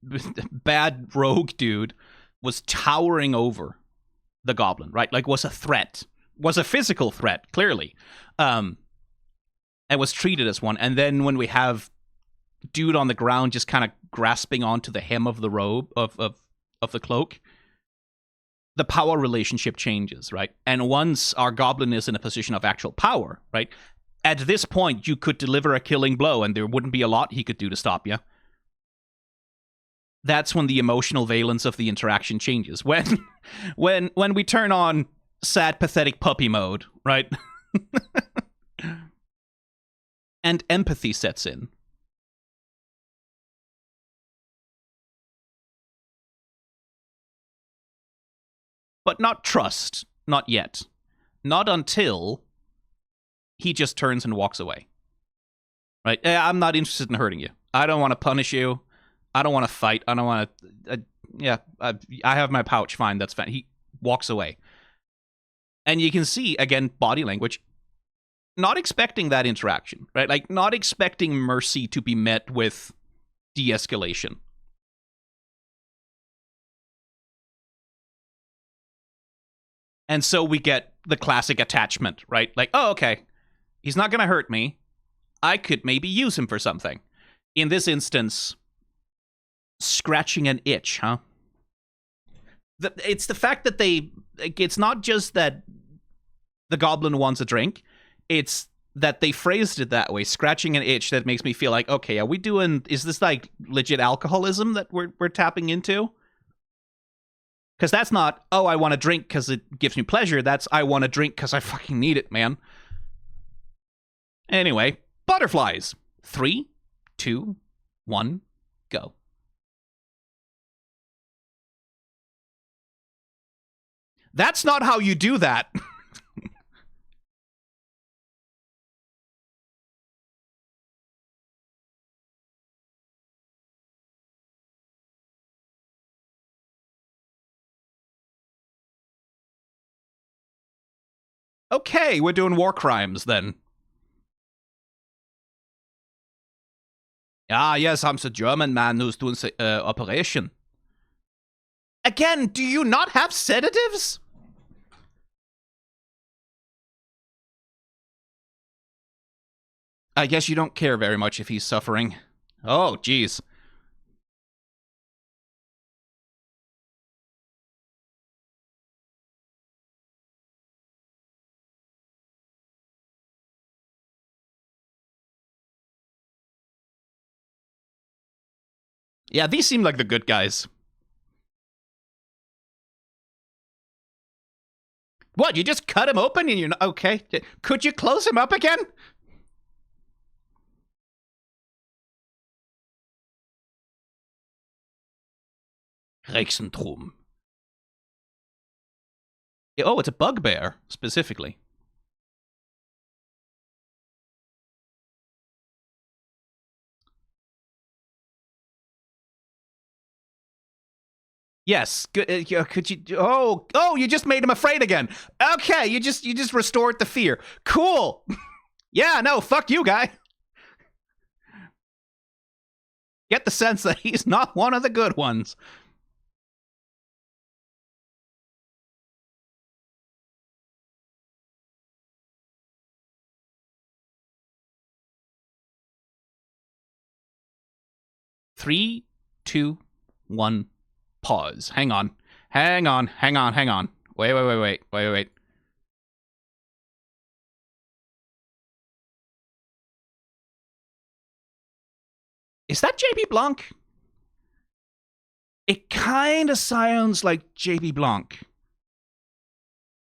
bad rogue dude was towering over the goblin, right? Like was a threat, was a physical threat, clearly, and was treated as one. And then when we have dude on the ground just kind of grasping onto the hem of the robe of the cloak, the power relationship changes, right? And once our goblin is in a position of actual power, right? At this point, you could deliver a killing blow, and there wouldn't be a lot he could do to stop you. That's when the emotional valence of the interaction changes. When we turn on sad, pathetic puppy mode, right? And empathy sets in. But not trust. Not yet. Not until he just turns and walks away. Right? I'm not interested in hurting you. I don't want to punish you. I don't want to fight. I don't want to... I have my pouch. Fine, that's fine. He walks away. And you can see, again, body language, not expecting that interaction, right? Like, not expecting mercy to be met with de-escalation. And so we get the classic attachment, right? Like, oh, okay, he's not going to hurt me. I could maybe use him for something. In this instance, scratching an itch, huh? It's the fact that it's not just that the goblin wants a drink, it's that they phrased it that way, scratching an itch, that makes me feel like, okay, is this like legit alcoholism that we're tapping into? Because that's not, oh, I want to drink because it gives me pleasure. That's, I want to drink because I fucking need it, man. Anyway, butterflies. 3, 2, 1, go. That's not how you do that. Okay, we're doing war crimes then. Ah, yes, I'm the German man who's doing the operation. Again, do you not have sedatives? I guess you don't care very much if he's suffering. Oh, jeez. Yeah, these seem like the good guys. What, you just cut him open and you're not... Okay. Could you close him up again? Rexentrum. Oh, it's a bugbear, specifically. Yes. Could you? Oh, you just made him afraid again. Okay, you just restored the fear. Cool. Yeah, no, fuck you, guy. Get the sense that he's not one of the good ones. Three, 2, 1. Pause. Hang on. Wait. Is that JB Blanc? It kind of sounds like JB Blanc.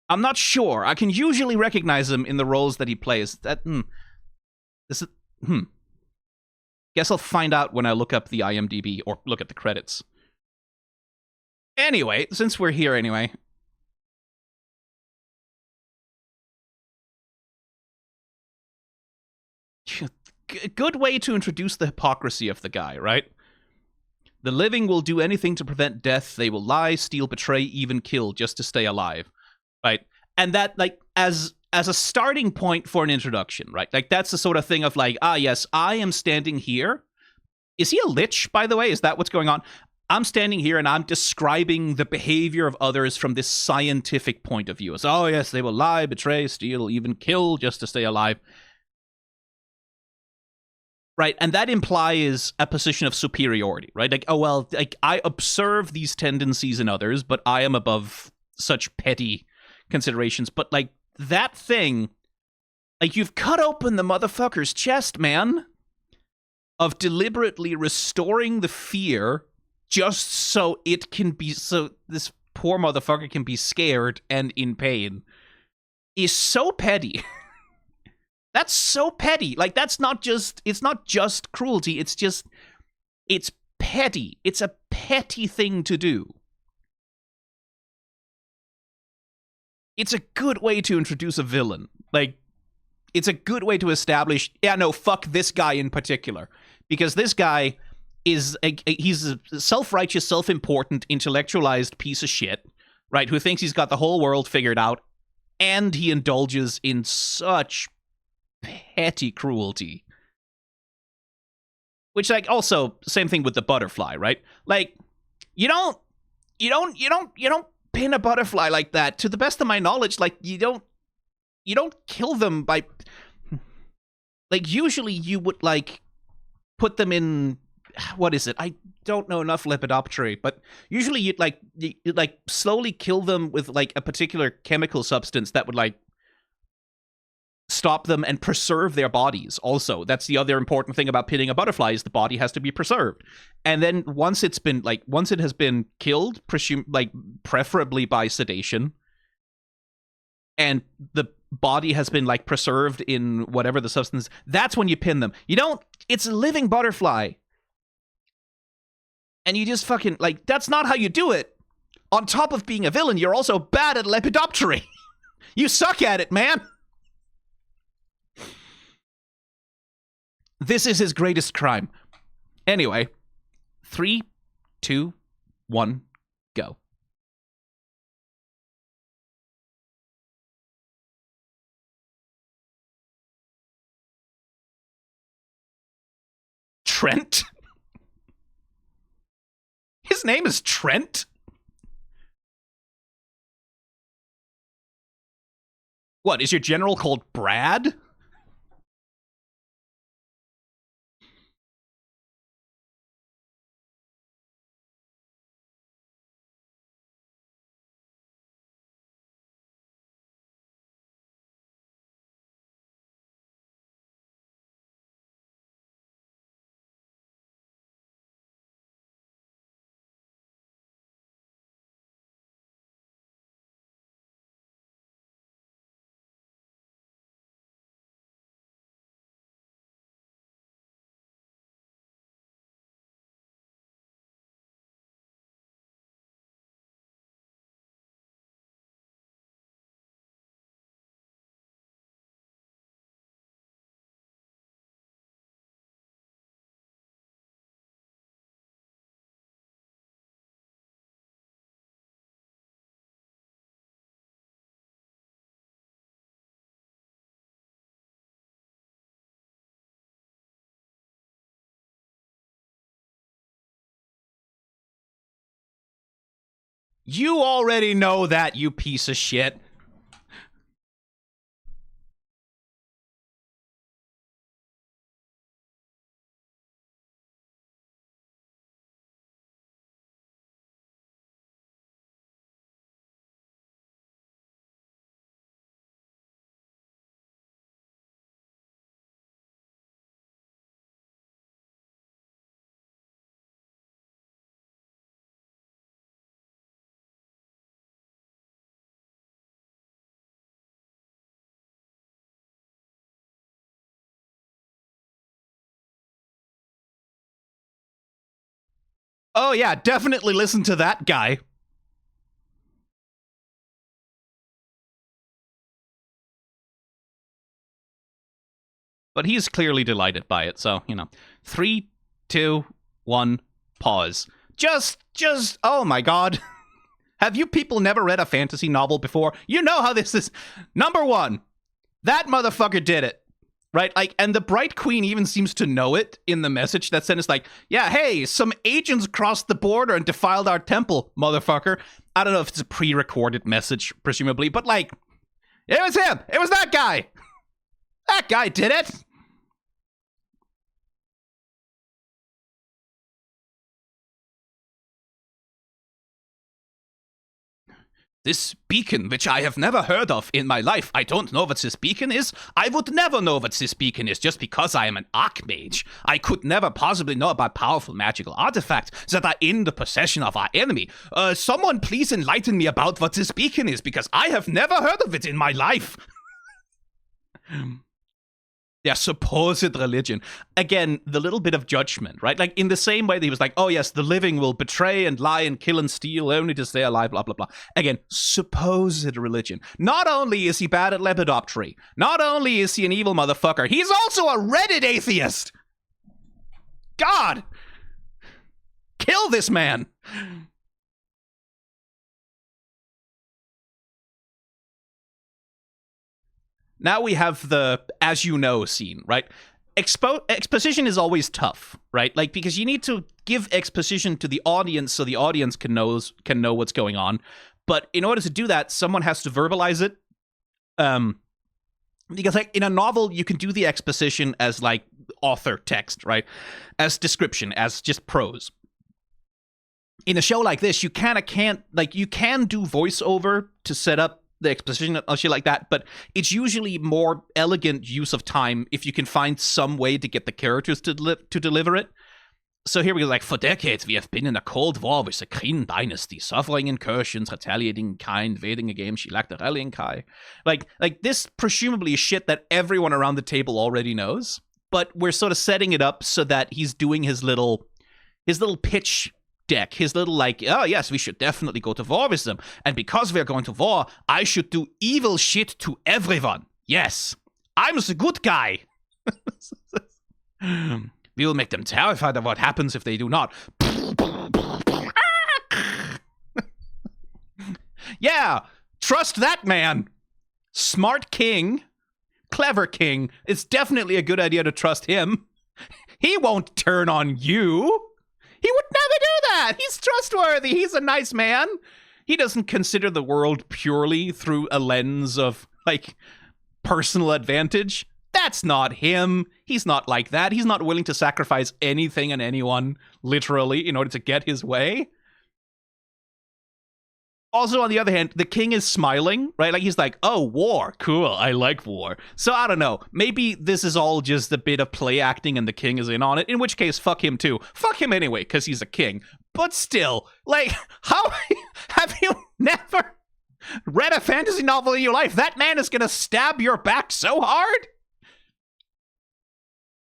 I'm not sure. I can usually recognize him in the roles that he plays. Guess I'll find out when I look up the IMDb or look at the credits. Anyway, since we're here anyway. Good way to introduce the hypocrisy of the guy, right? The living will do anything to prevent death. They will lie, steal, betray, even kill just to stay alive. Right? And that, like, as a starting point for an introduction, right? Like, that's the sort of thing of like, yes, I am standing here. Is he a lich, by the way? Is that what's going on? I'm standing here and I'm describing the behavior of others from this scientific point of view. As, yes, they will lie, betray, steal, even kill just to stay alive. Right, and that implies a position of superiority, right? Like, like, I observe these tendencies in others, but I am above such petty considerations. But, like, that thing, like, you've cut open the motherfucker's chest, man, of deliberately restoring the fear just so it can be, so this poor motherfucker can be scared and in pain, is so petty. That's so petty. Like, it's not just cruelty, it's petty. It's a petty thing to do. It's a good way to introduce a villain. Like, it's a good way to establish, fuck this guy in particular. Because this guy he's a self-righteous, self-important, intellectualized piece of shit, right, who thinks he's got the whole world figured out, and he indulges in such petty cruelty. Which, like, also, same thing with the butterfly, right? Like, you don't pin a butterfly like that. To the best of my knowledge, like, you don't kill them by, like, usually you would, like, put them in, what is it? I don't know enough Lepidopterae, but usually you'd slowly kill them with, like, a particular chemical substance that would, like, stop them and preserve their bodies. Also, that's the other important thing about pinning a butterfly, is the body has to be preserved. And then once it has been killed, preferably by sedation, and the body has been, like, preserved in whatever the substance, that's when you pin them. It's a living butterfly. And you just fucking, like, that's not how you do it. On top of being a villain, you're also bad at Lepidopterae. You suck at it, man. This is his greatest crime. Anyway, 3, 2, 1, go. Trent? His name is Trent? What, is your general called Brad? You already know that, you piece of shit. Oh yeah, definitely listen to that guy. But he's clearly delighted by it, so, 3, 2, 1, Pause. Oh my god. Have you people never read a fantasy novel before? You know how this is. Number one, that motherfucker did it. Right? Like, and the Bright Queen even seems to know it in the message that's sent. It's like, yeah, hey, some agents crossed the border and defiled our temple, motherfucker. I don't know if it's a pre-recorded message, presumably, but like, it was him. It was that guy. That guy did it. This beacon, which I have never heard of in my life, I don't know what this beacon is. I would never know what this beacon is just because I am an archmage. I could never possibly know about powerful magical artifacts that are in the possession of our enemy. Someone please enlighten me about what this beacon is, because I have never heard of it in my life. Their supposed religion. Again, the little bit of judgment, right? Like, in the same way that he was like, oh yes, the living will betray and lie and kill and steal only to stay alive, blah, blah, blah. Again, supposed religion. Not only is he bad at lepidoptery, not only is he an evil motherfucker, he's also a Reddit atheist! God! Kill this man! Now we have the as you know scene, right? Exposition is always tough, right? Like, because you need to give exposition to the audience so the audience can know what's going on. But in order to do that, someone has to verbalize it. Because like in a novel, you can do the exposition as like author text, right? As description, as just prose. In a show like this, you kind of can't, like, you can do voiceover to set up the exposition and shit like that, but it's usually more elegant use of time if you can find some way to get the characters to deliver it. So here we go, like, for decades we have been in a cold war with the Kryn dynasty, suffering incursions, retaliating in kind, invading a game she lacked a rallying cry. Like this presumably is shit that everyone around the table already knows, but we're sort of setting it up so that he's doing his little pitch deck, his little like, oh yes, we should definitely go to war with them, and because we're going to war, I should do evil shit to everyone. Yes, I'm the good guy. We will make them terrified of what happens if they do not. Yeah, trust that man. Smart king, clever king. It's definitely a good idea to trust him. He won't turn on you. He would never do that. He's trustworthy. He's a nice man. He doesn't consider the world purely through a lens of, like, personal advantage. That's not him. He's not like that. He's not willing to sacrifice anything and anyone, literally, in order to get his way. Also, on the other hand, the king is smiling, right? Like, he's like, oh, war, cool, I like war. So, I don't know, maybe this is all just a bit of play acting and the king is in on it, in which case, fuck him too. Fuck him anyway, because he's a king. But still, like, how have you never read a fantasy novel in your life? That man is gonna stab your back so hard?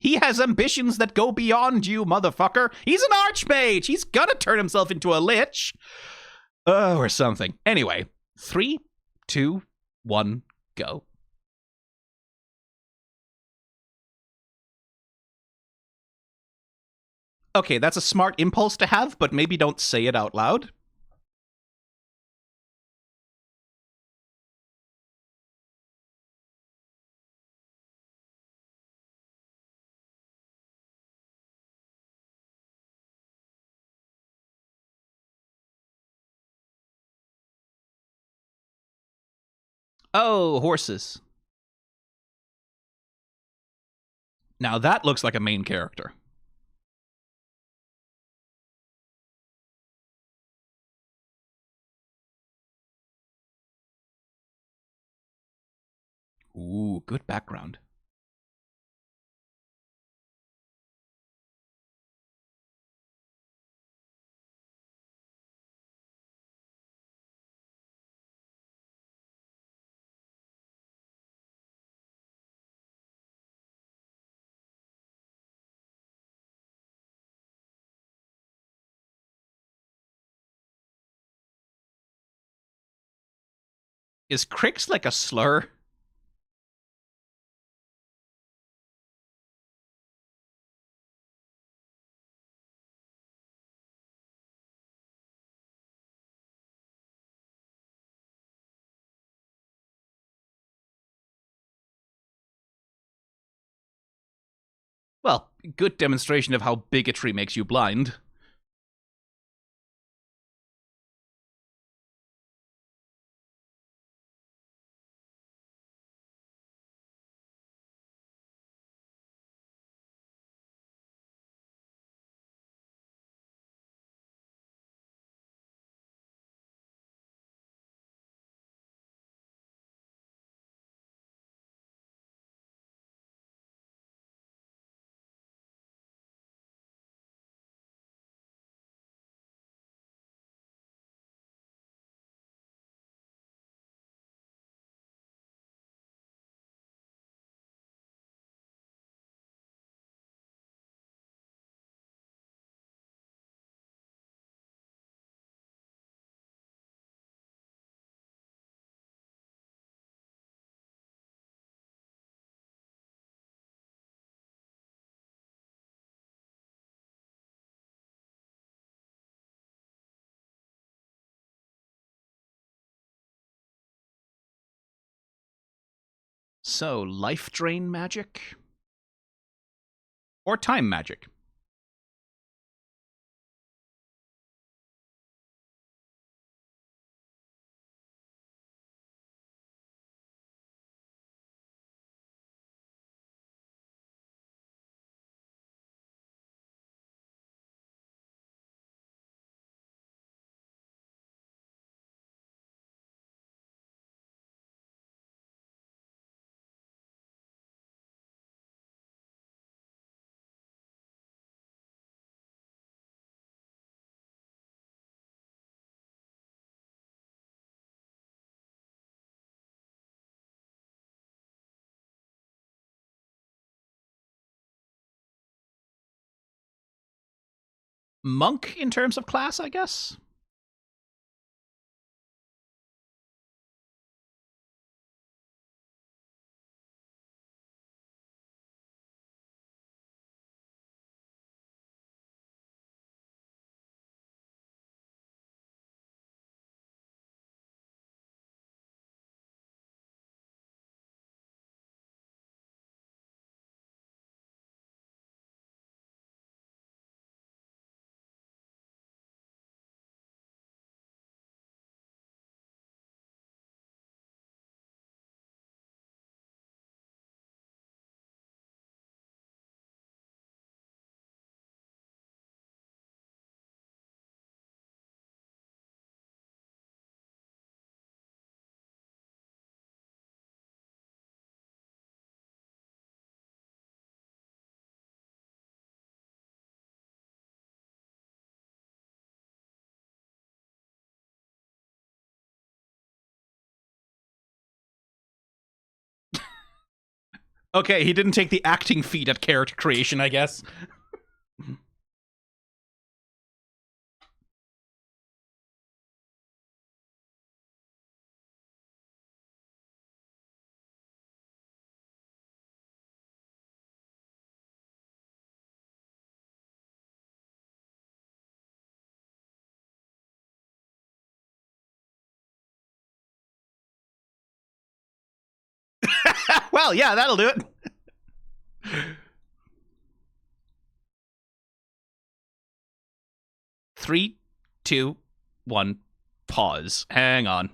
He has ambitions that go beyond you, motherfucker. He's an archmage. He's gonna turn himself into a lich. Or something. Anyway, 3, 2, 1, go. Okay, that's a smart impulse to have, but maybe don't say it out loud. Oh, horses. Now that looks like a main character. Ooh, good background. Is Crix like a slur? good demonstration of how bigotry makes you blind. So, life drain magic? Or time magic? Monk in terms of class, I guess? Okay, he didn't take the acting feat at character creation, I guess. Well, yeah, that'll do it. 3, 2, 1, pause. Hang on.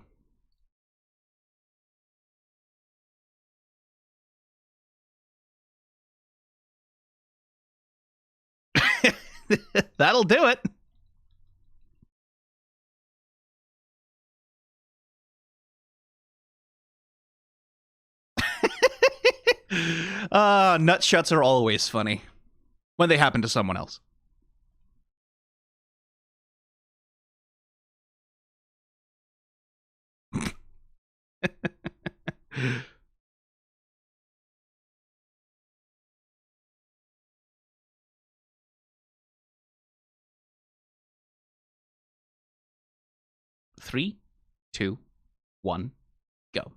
That'll do it. Nutshots are always funny when they happen to someone else. Three, two, one, go.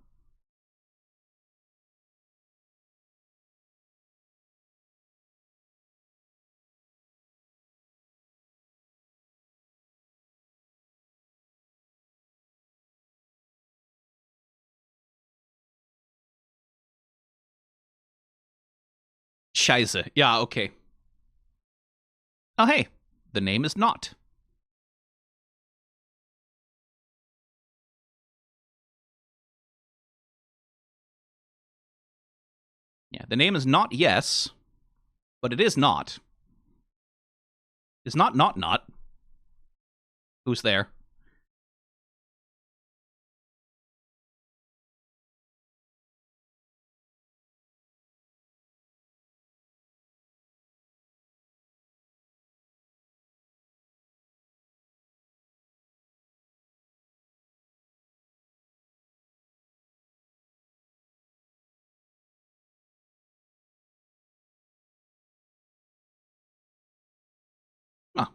Scheiße. Yeah, okay. Oh, hey, the name is not. Yeah, the name is not yes, but it is not. It's not. Who's there? Oh,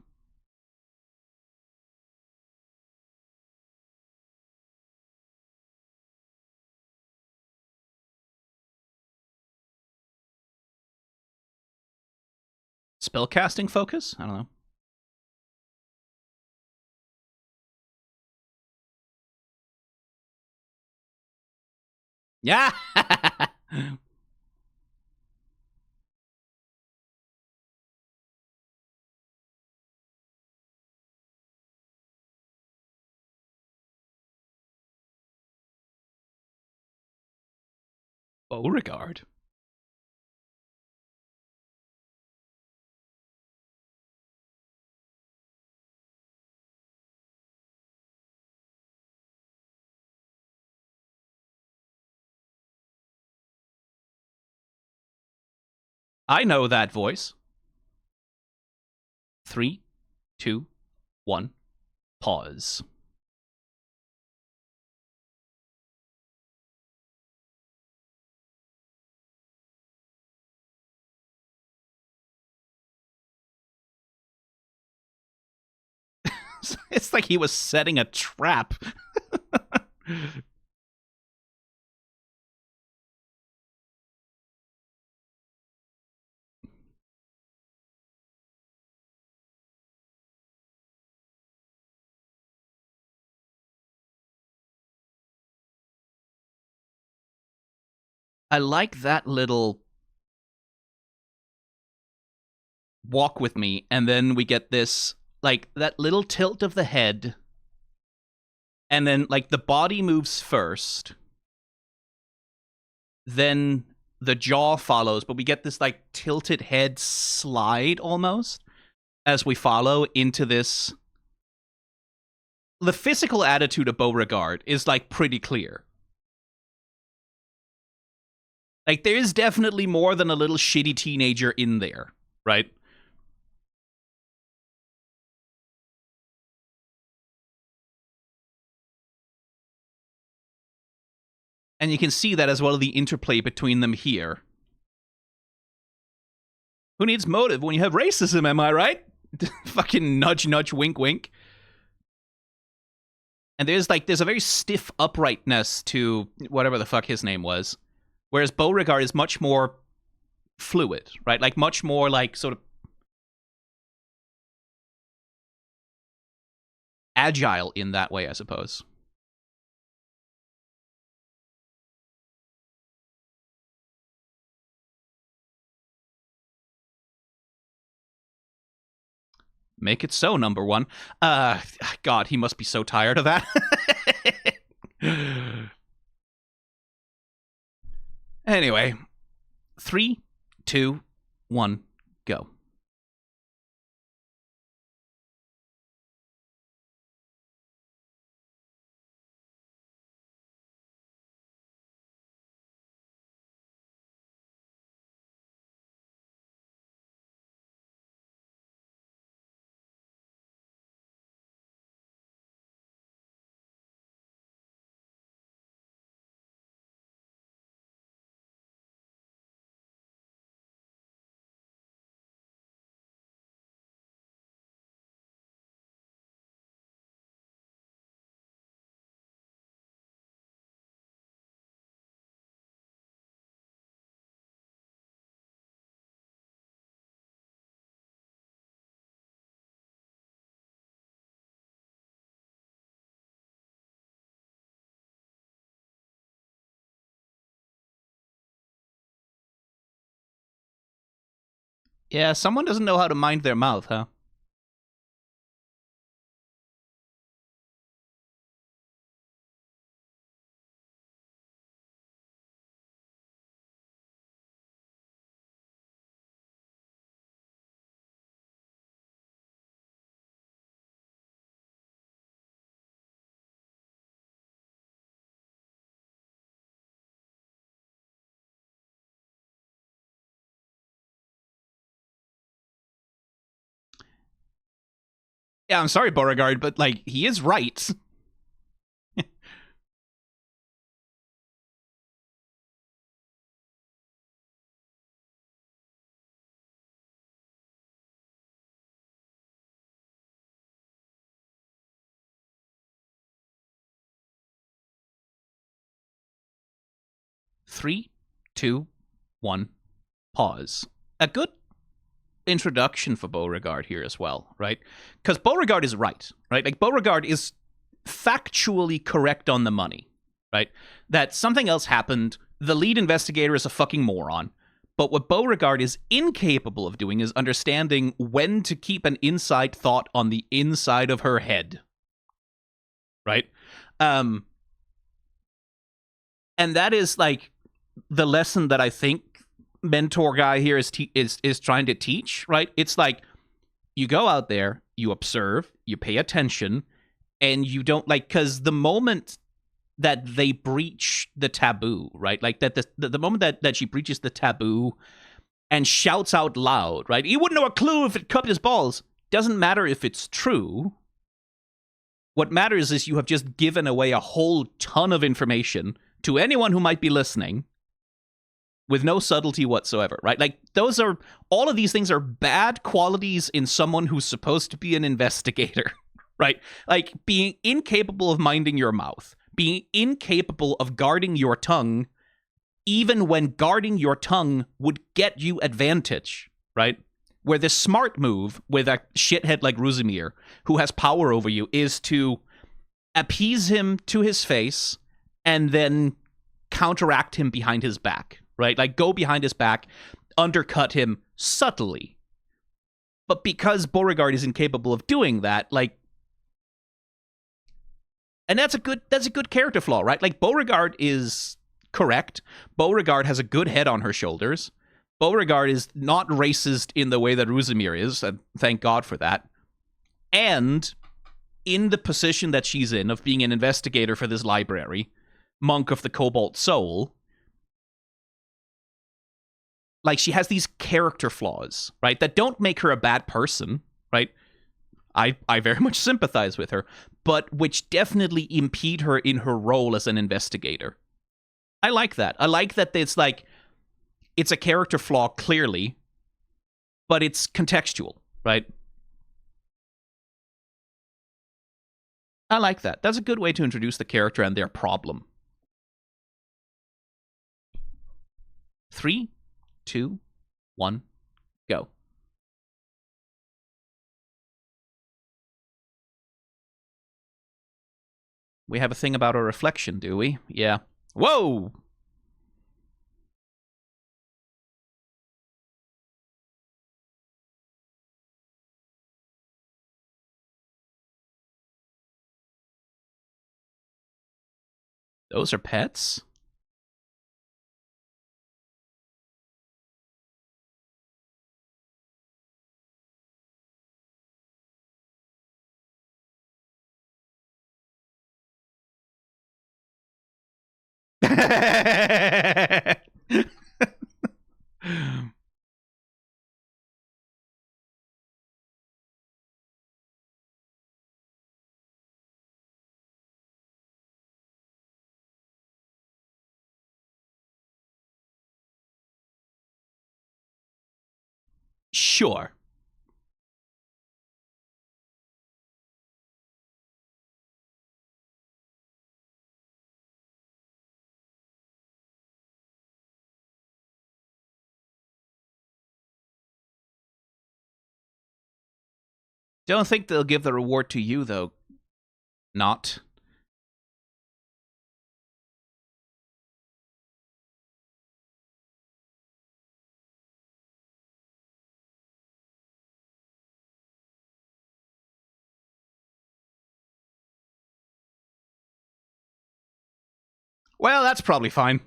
spellcasting focus? I don't know. Yeah! Beauregard. I know that voice. 3, 2, 1, pause. It's like he was setting a trap. I like that little walk with me, and then we get this, like, that little tilt of the head, and then, like, the body moves first, then the jaw follows, but we get this, like, tilted head slide, almost, as we follow into this. The physical attitude of Beauregard is, like, pretty clear. Like, there is definitely more than a little shitty teenager in there, right? And you can see that as well, the interplay between them here. Who needs motive when you have racism, am I right? Fucking nudge, nudge, wink, wink. And there's a very stiff uprightness to whatever the fuck his name was. Whereas Beauregard is much more fluid, right? Like, much more, like, sort of agile in that way, I suppose. Make it so, number one. God, he must be so tired of that. Anyway, 3, 2, 1, go. Yeah, someone doesn't know how to mind their mouth, huh? Yeah, I'm sorry, Beauregard, but like he is right. 3, 2, 1, pause. A good introduction for Beauregard here as well, right? Because Beauregard is right? Like Beauregard is factually correct on the money, right? That something else happened. The lead investigator is a fucking moron. But what Beauregard is incapable of doing is understanding when to keep an inside thought on the inside of her head, right? Um, and that is like the lesson that I think mentor guy here is trying to teach, right? It's like you go out there, you observe, you pay attention, and you don't like because the moment that they breach the taboo, right? Like that the moment that she breaches the taboo and shouts out loud, right? He wouldn't know a clue if it cupped his balls. Doesn't matter if it's true. What matters is you have just given away a whole ton of information to anyone who might be listening with no subtlety whatsoever, right? Like those are all of these things are bad qualities in someone who's supposed to be an investigator, right? Like being incapable of minding your mouth, being incapable of guarding your tongue, even when guarding your tongue would get you advantage, right? Where the smart move with a shithead like Ruzimir, who has power over you, is to appease him to his face and then counteract him behind his back, right? Like go behind his back, undercut him subtly. But because Beauregard is incapable of doing that, like, and that's a good character flaw, right? Like Beauregard is correct. Beauregard has a good head on her shoulders. Beauregard is not racist in the way that Ruzimir is, and thank God for that. And in the position that she's in of being an investigator for this library, monk of the Cobalt Soul, like she has these character flaws, right, that don't make her a bad person, right? I very much sympathize with her, but which definitely impede her in her role as an investigator. I like that. I like that it's like it's a character flaw clearly, but it's contextual, right? I like that. That's a good way to introduce the character and their problem. 3, 2, 1, go. We have a thing about a reflection, do we? Yeah. Whoa! Those are pets? Sure. Don't think they'll give the reward to you, though. Not. Well, that's probably fine.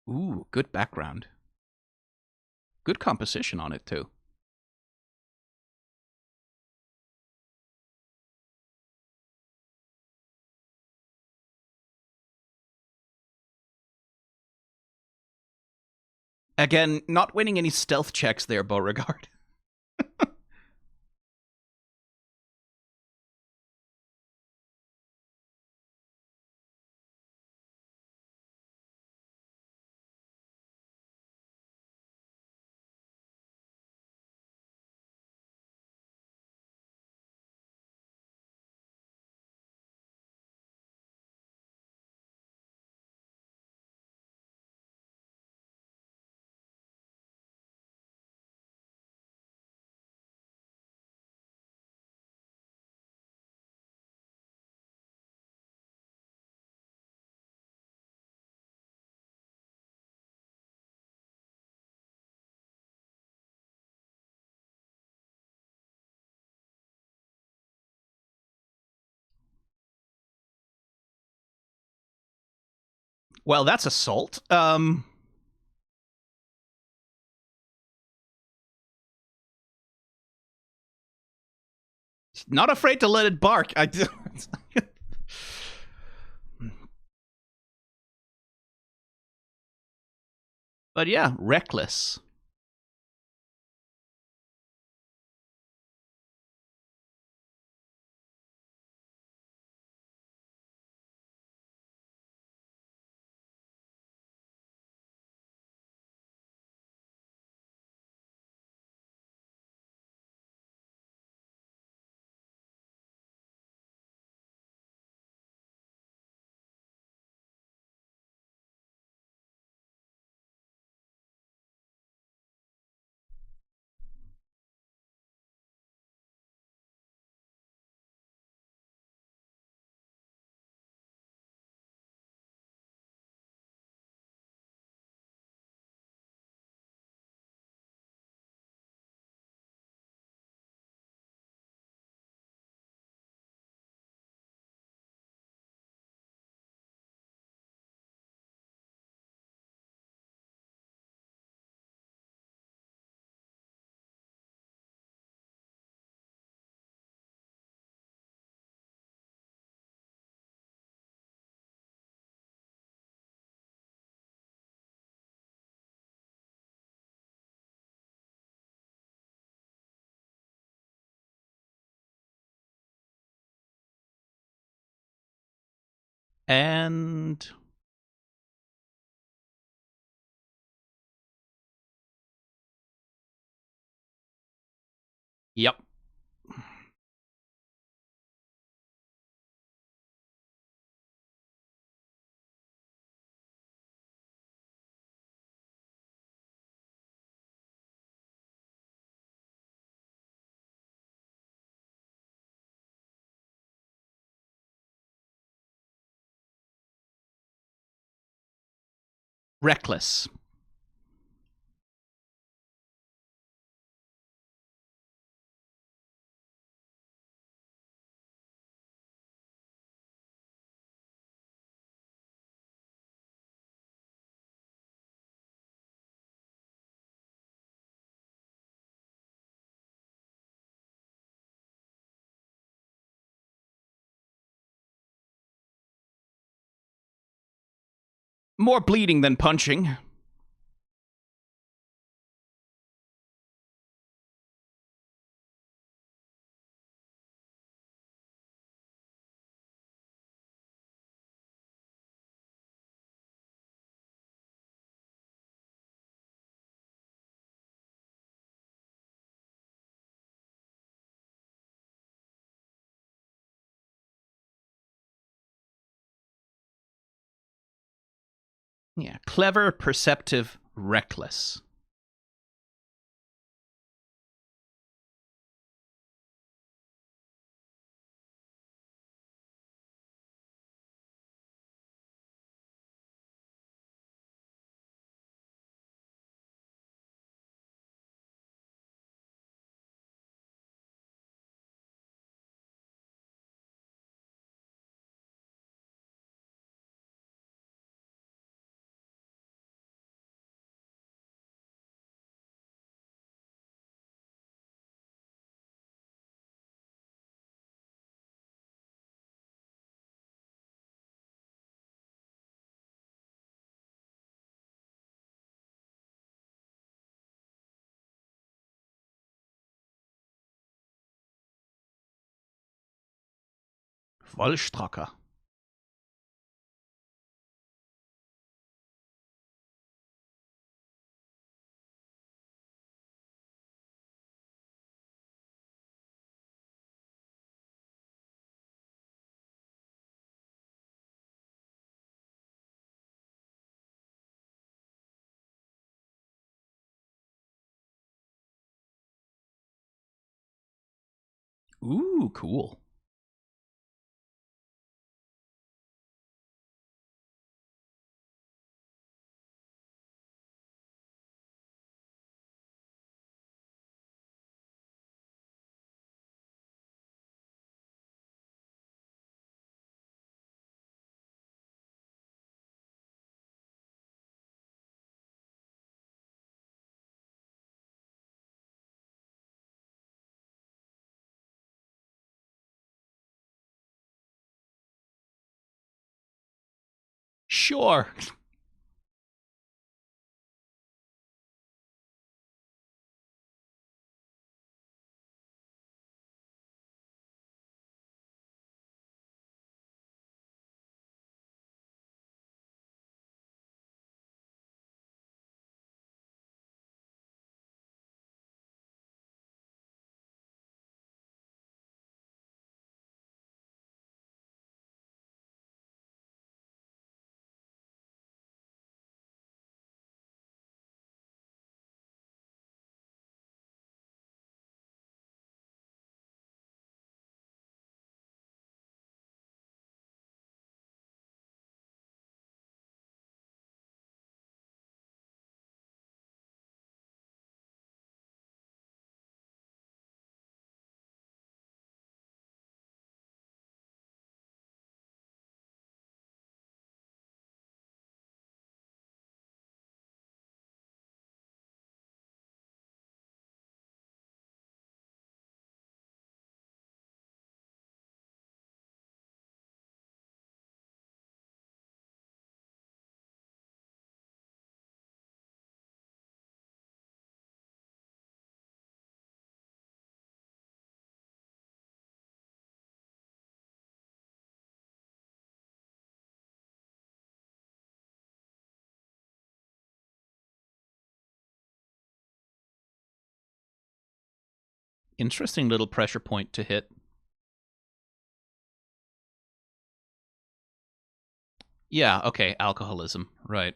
Ooh, good background. Good composition on it, too. Again, not winning any stealth checks there, Beauregard. Well, that's assault. Not afraid to let it bark. But yeah, reckless. And yep. Reckless. More bleeding than punching. Yeah, clever, perceptive, reckless. Vollstracker. Ooh, cool. Sure. Interesting little pressure point to hit. Yeah, okay, alcoholism, right.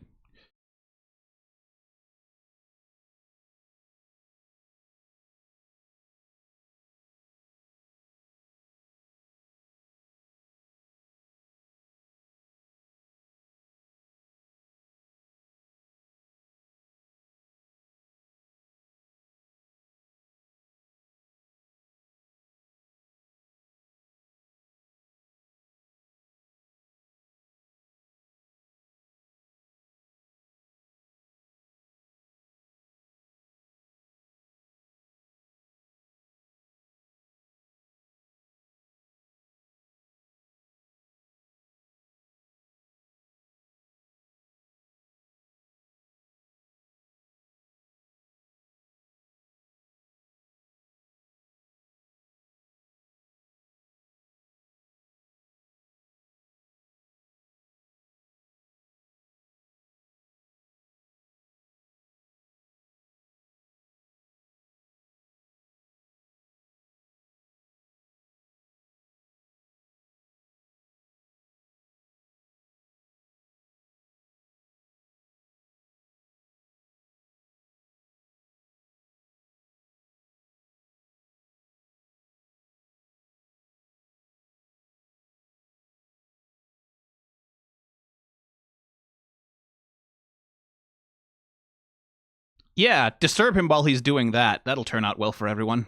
Yeah, disturb him while he's doing that. That'll turn out well for everyone.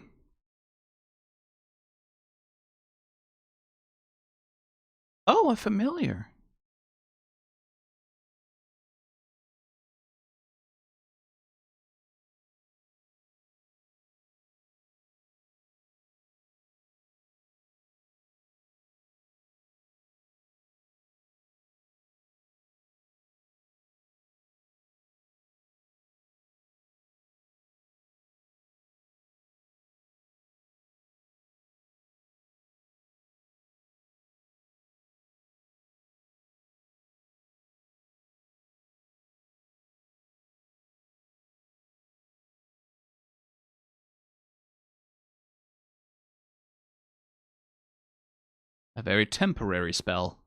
Oh, a familiar. A very temporary spell.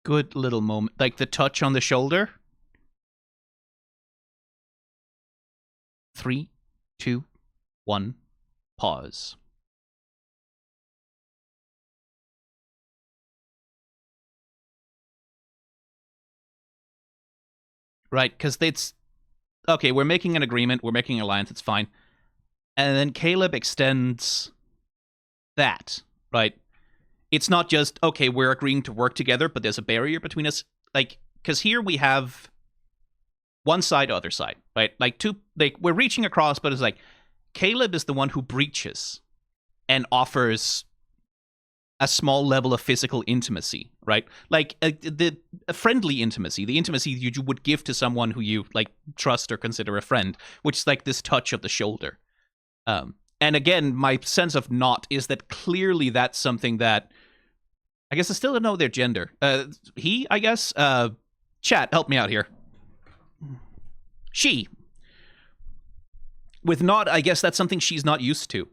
Good little moment. Like the touch on the shoulder. 3, 2, 1, pause. Right, because it's... Okay, we're making an agreement, we're making an alliance, it's fine. And then Caleb extends that, right? It's not just, okay, we're agreeing to work together, but there's a barrier between us. Like, because here we have one side, other side, right? Like, we're reaching across, but it's like, Caleb is the one who breaches and offers a small level of physical intimacy, right? Like the friendly intimacy, the intimacy you would give to someone who you like trust or consider a friend, which is like this touch of the shoulder. And again, my sense of not is that clearly that's something that I guess I still don't know their gender. He, I guess. Chat, help me out here. She. With not, I guess that's something she's not used to.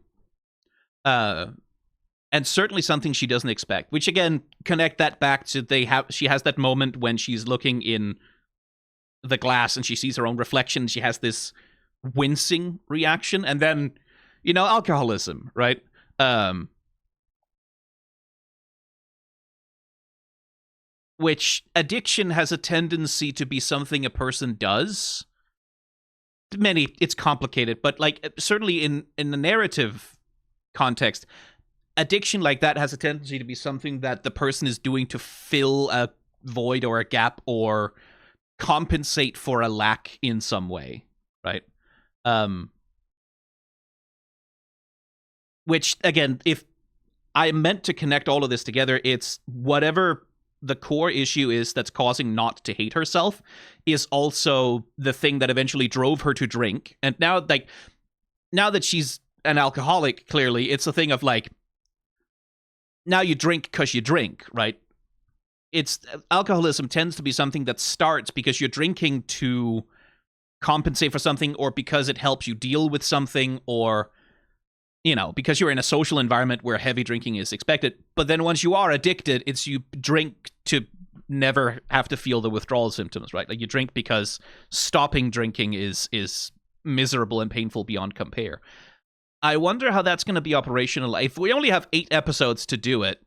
And certainly something she doesn't expect. Which again, connect that back to she has that moment when she's looking in the glass and she sees her own reflection. She has this wincing reaction, and then, you know, alcoholism, right? Which addiction has a tendency to be something a person does. It's complicated, but like certainly in the narrative context, addiction like that has a tendency to be something that the person is doing to fill a void or a gap or compensate for a lack in some way, right? Which, again, if I meant to connect all of this together, it's whatever the core issue is that's causing Not to hate herself is also the thing that eventually drove her to drink. And now that she's an alcoholic, clearly, it's a thing of like, now you drink because you drink, right? Alcoholism tends to be something that starts because you're drinking to compensate for something, or because it helps you deal with something, or, you know, because you're in a social environment where heavy drinking is expected. But then once you are addicted, it's you drink to never have to feel the withdrawal symptoms, right? Like you drink because stopping drinking is miserable and painful beyond compare. I wonder how that's going to be operational. If we only have 8 episodes to do it,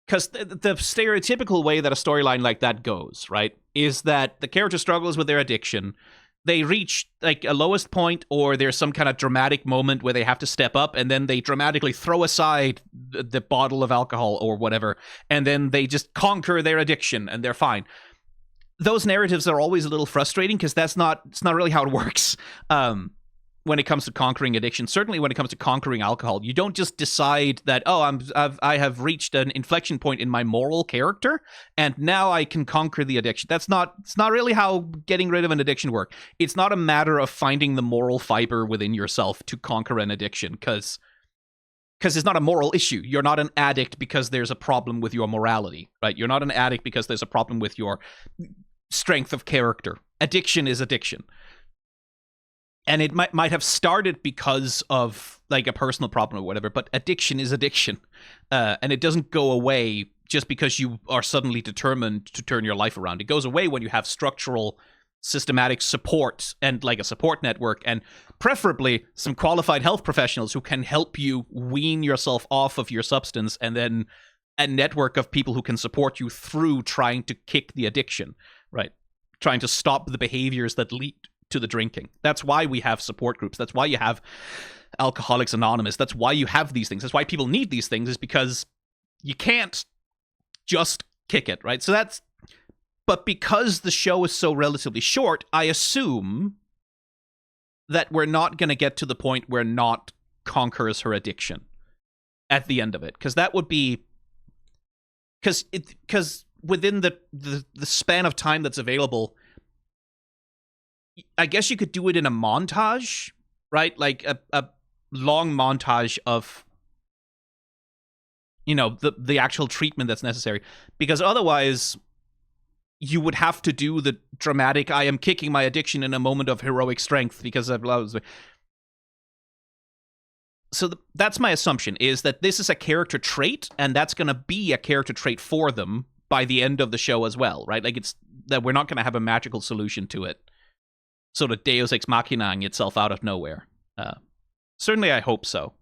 because the stereotypical way that a storyline like that goes, right, is that the character struggles with their addiction. They reach like a lowest point, or there's some kind of dramatic moment where they have to step up, and then they dramatically throw aside the bottle of alcohol or whatever, and then they just conquer their addiction and they're fine. Those narratives are always a little frustrating because it's not really how it works. When it comes to conquering addiction, certainly when it comes to conquering alcohol, you don't just decide that, oh, I have reached an inflection point in my moral character, and now I can conquer the addiction. It's not really how getting rid of an addiction works. It's not a matter of finding the moral fiber within yourself to conquer an addiction, because because it's not a moral issue. You're not an addict because there's a problem with your morality, right? You're not an addict because there's a problem with your strength of character. Addiction is addiction. And it might have started because of like a personal problem or whatever, but addiction is addiction. And it doesn't go away just because you are suddenly determined to turn your life around. It goes away when you have structural, systematic support and like a support network, and preferably some qualified health professionals who can help you wean yourself off of your substance, and then a network of people who can support you through trying to kick the addiction, right? Trying to stop the behaviors that lead to the drinking. That's why we have support groups. That's why you have Alcoholics Anonymous. That's why you have these things. That's why people need these things, is because you can't just kick it, right? But because the show is so relatively short, I assume that we're not going to get to the point where Not conquers her addiction at the end of it, because that would be because within the span of time that's available, I guess you could do it in a montage, right? Like a long montage of, you know, the actual treatment that's necessary, because otherwise you would have to do the dramatic, I am kicking my addiction in a moment of heroic strength because I've lost. So that's my assumption, is that this is a character trait, and that's going to be a character trait for them by the end of the show as well, right? Like, it's that we're not going to have a magical solution to it, sort of Deus Ex Machinaing itself out of nowhere. Certainly I hope so.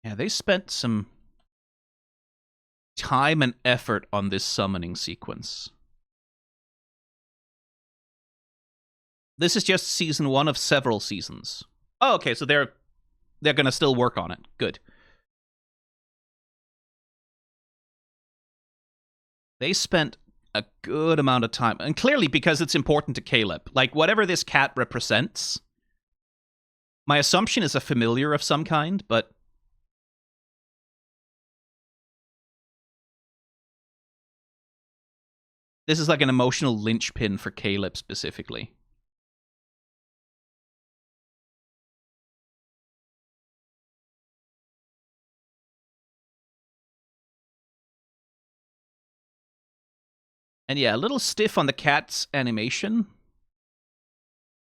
Yeah, they spent some time and effort on this summoning sequence. This is just season 1 of several seasons. Oh, okay, so they're going to still work on it. Good. They spent a good amount of time, and clearly because it's important to Caleb. Like, whatever this cat represents, my assumption is a familiar of some kind, but this is like an emotional linchpin for Caleb specifically. And yeah, a little stiff on the cat's animation.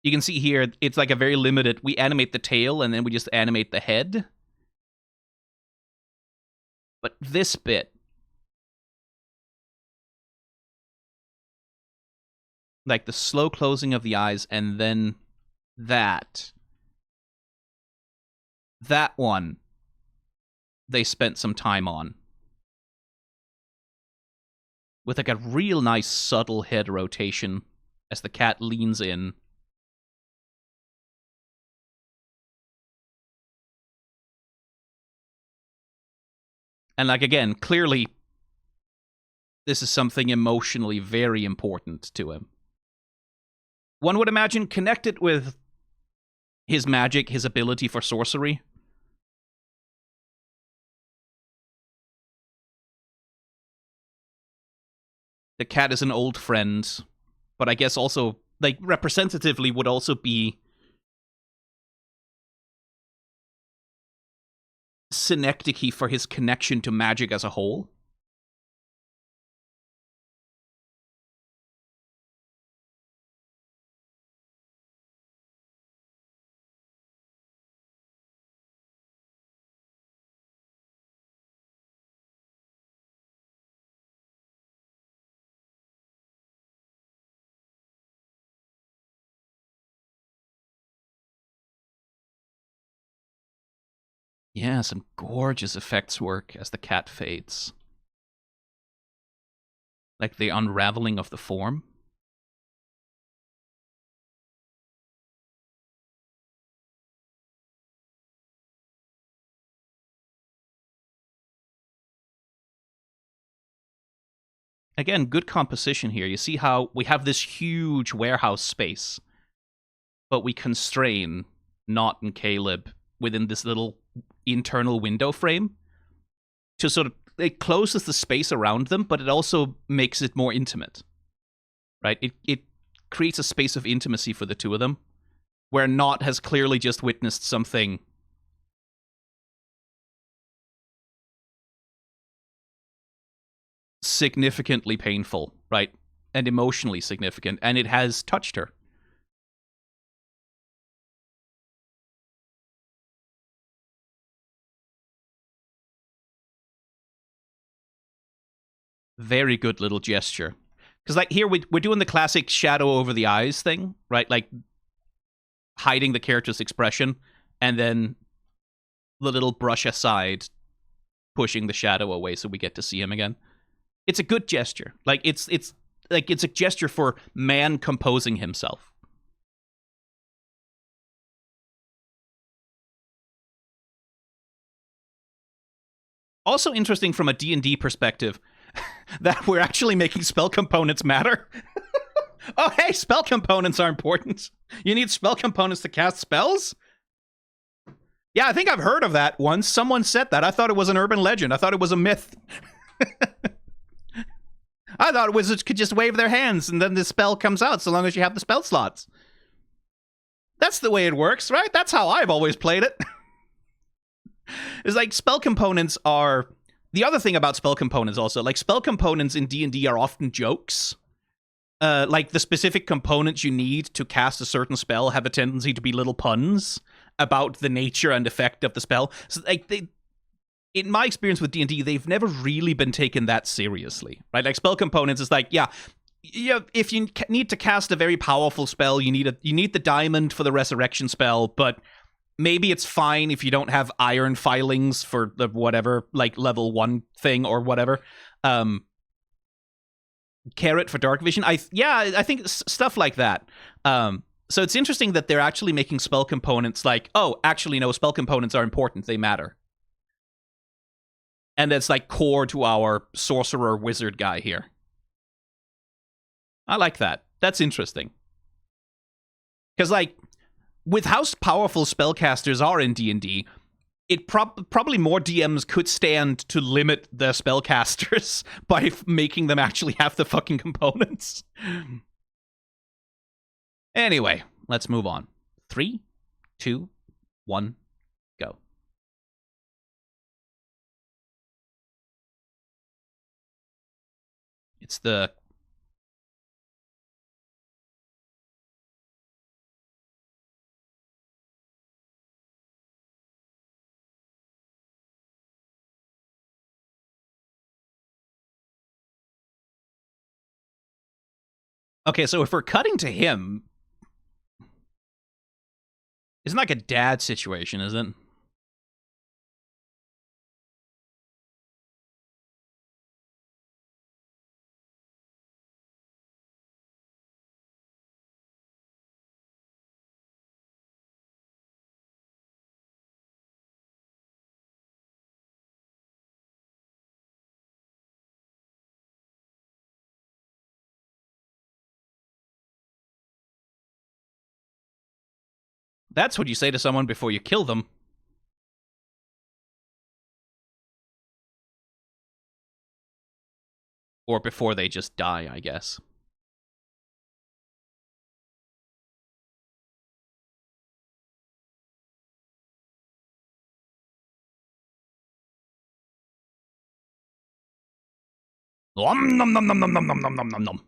You can see here, it's like a very limited, we animate the tail and then we just animate the head. But this bit, like the slow closing of the eyes, and then that one, they spent some time on. With like a real nice subtle head rotation as the cat leans in. And like, again, clearly this is something emotionally very important to him. One would imagine connected with his magic, his ability for sorcery. The cat is an old friend, but I guess also, like, representatively would also be synecdoche for his connection to magic as a whole. Yeah, some gorgeous effects work as the cat fades. Like the unraveling of the form. again, good composition here. You see how we have this huge warehouse space, but we constrain Nott and Caleb within this little internal window frame to sort of, it closes the space around them, but it also makes it more intimate, right? It creates a space of intimacy for the two of them, where Nott has clearly just witnessed something significantly painful, right? And emotionally significant, and it has touched her. Very good little gesture. Because, like, here we're doing the classic shadow over the eyes thing, right? Like, hiding the character's expression, and then the little brush aside, pushing the shadow away so we get to see him again. It's a good gesture. Like, it's a gesture for man composing himself. Also interesting from a D&D perspective that we're actually making spell components matter. Oh, hey, spell components are important. You need spell components to cast spells? Yeah, I think I've heard of that once. Someone said that. I thought it was an urban legend. I thought it was a myth. I thought wizards could just wave their hands and then the spell comes out so long as you have the spell slots. That's the way it works, right? That's how I've always played it. It's like spell components are... The other thing about spell components also, like spell components in D&D are often jokes. Like the specific components you need to cast a certain spell have a tendency to be little puns about the nature and effect of the spell. So, like, in my experience with D&D, they've never really been taken that seriously, right? Like spell components is like, yeah, if you need to cast a very powerful spell, you need the diamond for the resurrection spell, but maybe it's fine if you don't have iron filings for the whatever, like level 1 thing or whatever. Carrot for dark vision. I think stuff like that. So it's interesting that they're actually making spell components like, oh, actually no, spell components are important. They matter. And that's like core to our sorcerer wizard guy here. I like that. That's interesting. Because, like, with how powerful spellcasters are in D&D, it probably more DMs could stand to limit their spellcasters by making them actually have the fucking components. Anyway, let's move on. 3, 2, 1, go. It's the... Okay, so if we're cutting to him, it's like a dad situation, isn't it? That's what you say to someone before you kill them. Or before they just die, I guess. Nom nom nom nom nom nom nom nom nom nom.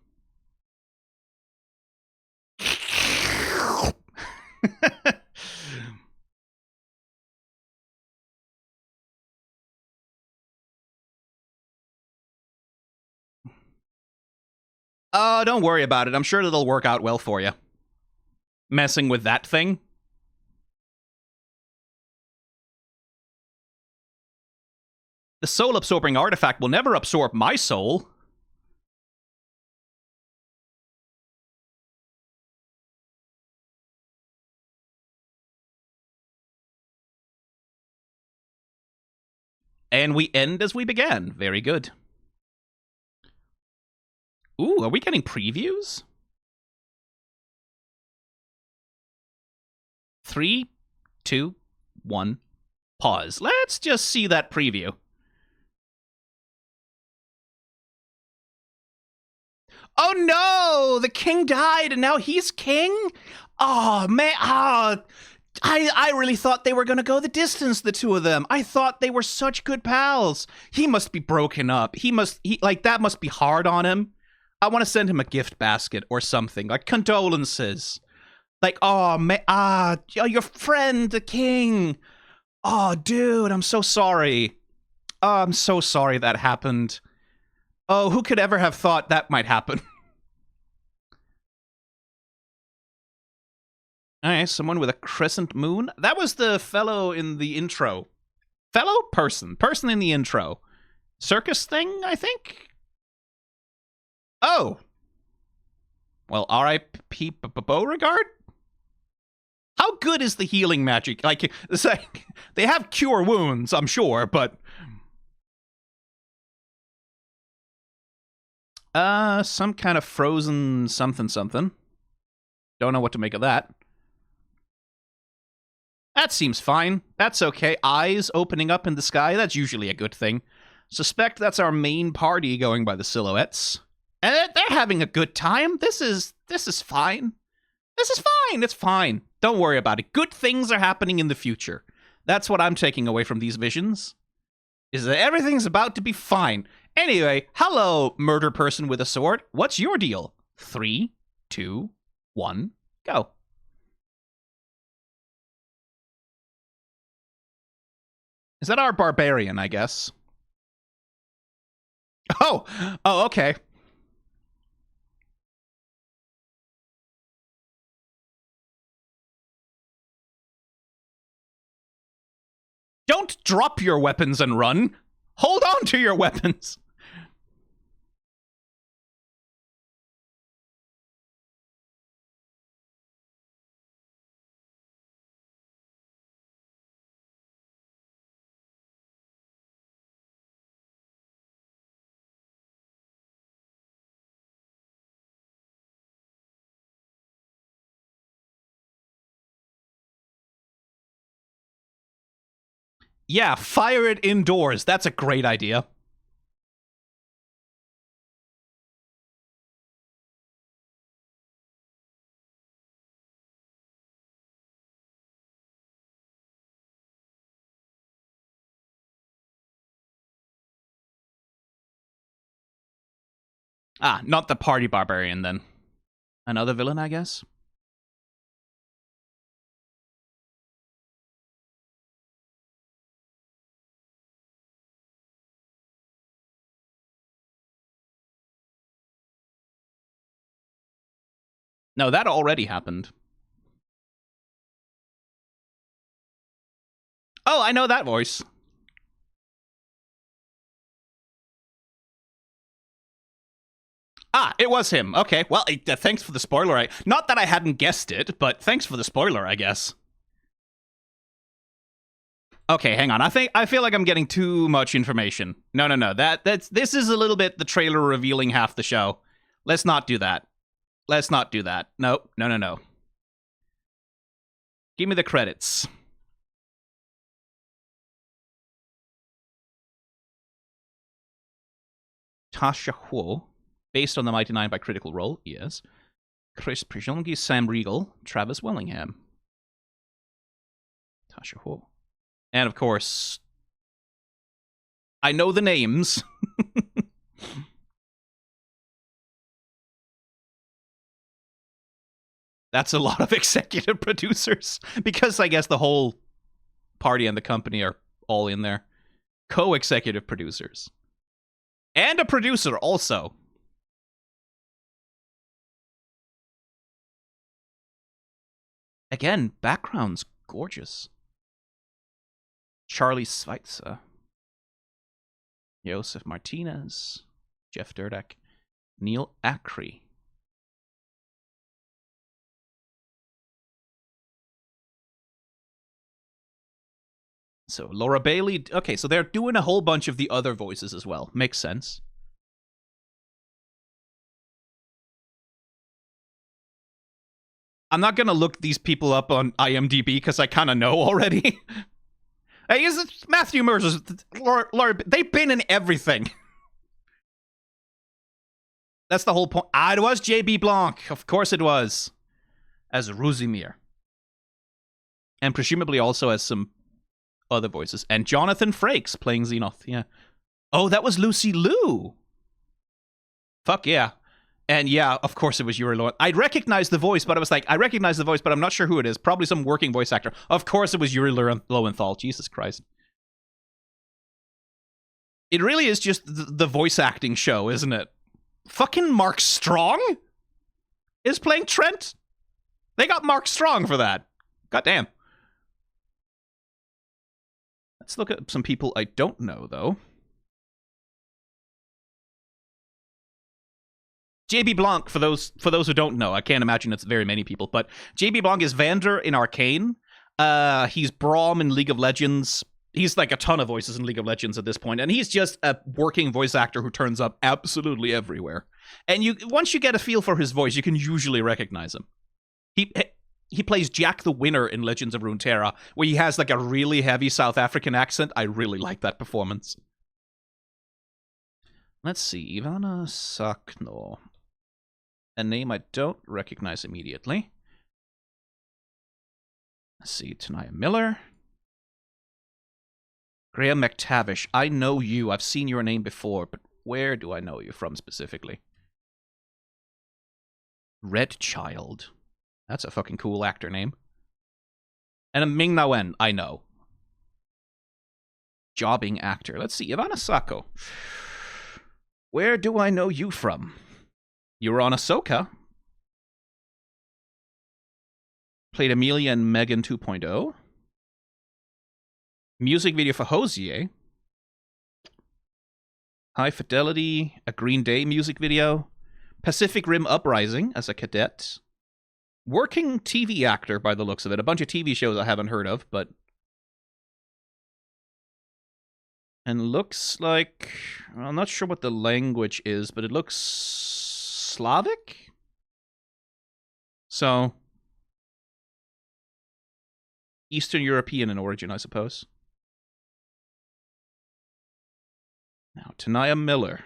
Oh, don't worry about it. I'm sure it'll work out well for you. Messing with that thing. The soul-absorbing artifact will never absorb my soul. And we end as we began. Very good. Ooh, are we getting previews? 3, 2, 1, pause. Let's just see that preview. Oh no! The king died and now he's king? Oh man, I really thought they were gonna go the distance, the two of them. I thought they were such good pals. He must be broken up. That must be hard on him. I want to send him a gift basket or something, like condolences. Like, oh man, your friend, the king. Oh, dude, I'm so sorry. Oh, I'm so sorry that happened. Oh, who could ever have thought that might happen? Alright, someone with a crescent moon. That was the fellow in the intro. Fellow? Person. Person in the intro. Circus thing, I think? Oh. Well, R.I.P. Beauregard? How good is the healing magic? Like, they have cure wounds, I'm sure, but... some kind of frozen something. Don't know what to make of that. That seems fine. That's okay. Eyes opening up in the sky, that's usually a good thing. Suspect that's our main party going by the silhouettes. And they're having a good time. This is fine. This is fine. It's fine. Don't worry about it. Good things are happening in the future. That's what I'm taking away from these visions. Is that everything's about to be fine. Anyway, hello, murder person with a sword. What's your deal? 3, 2, 1, go. Is that our barbarian, I guess? Oh, okay. Don't drop your weapons and run. Hold on to your weapons. Yeah, fire it indoors. That's a great idea. Ah, not the party barbarian, then. Another villain, I guess? No, that already happened. Oh, I know that voice. Ah, it was him. Okay, well, thanks for the spoiler. Not that I hadn't guessed it, but thanks for the spoiler, I guess. Okay, hang on. I feel like I'm getting too much information. No. This is a little bit the trailer revealing half the show. Let's not do that. Let's not do that. No. Give me the credits. Tasha Huo, based on the Mighty Nine by Critical Role, yes. Chris Priziongi, Sam Riegel, Travis Wellingham. Tasha Huo. And of course, I know the names. That's a lot of executive producers, because I guess the whole party and the company are all in there. Co-executive producers. And a producer also. Again, background's gorgeous. Charlie Schweitzer. Joseph Martinez. Jeff Durdak. Neil Acree. So Laura Bailey. Okay, so they're doing a whole bunch of the other voices as well. Makes sense. I'm not gonna look these people up on IMDb because I kind of know already. Hey, is it Matthew Mercer's? They've been in everything. That's the whole point. Ah, it was J.B. Blanc. Of course it was. As Rusimir. And presumably also as some other voices. And Jonathan Frakes playing Xenoth, yeah. Oh, that was Lucy Liu. Fuck yeah. And yeah, of course it was Yuri Lowenthal. I recognized the voice, but I was like, I recognize the voice, but I'm not sure who it is. Probably some working voice actor. Of course it was Yuri Lowenthal. Jesus Christ. It really is just the voice acting show, isn't it? Fucking Mark Strong is playing Trent. They got Mark Strong for that. Goddamn. Let's look at some people I don't know, though. J.B. Blanc, for those who don't know, I can't imagine it's very many people, but J.B. Blanc is Vander in Arcane. He's Braum in League of Legends. He's like a ton of voices in League of Legends at this point, and he's just a working voice actor who turns up absolutely everywhere. And once you get a feel for his voice, you can usually recognize him. He plays Jack the Winner in Legends of Runeterra, where he has like a really heavy South African accent. I really like that performance. Let's see, Ivana Sakno. A name I don't recognize immediately. Let's see, Tanaya Miller. Graham McTavish. I know you. I've seen your name before, but where do I know you from specifically? Red Child. That's a fucking cool actor name. And a Ming Na Wen, I know. Jobbing actor. Let's see, Ivana Sako. Where do I know you from? You were on Ahsoka. Played Amelia in Megan 2.0. Music video for Hosier. High Fidelity, a Green Day music video. Pacific Rim Uprising as a cadet. Working TV actor by the looks of it. A bunch of TV shows I haven't heard of, but... And looks like... I'm not sure what the language is, but it looks... Slavic? So... Eastern European in origin, I suppose. Now, Tanaya Miller.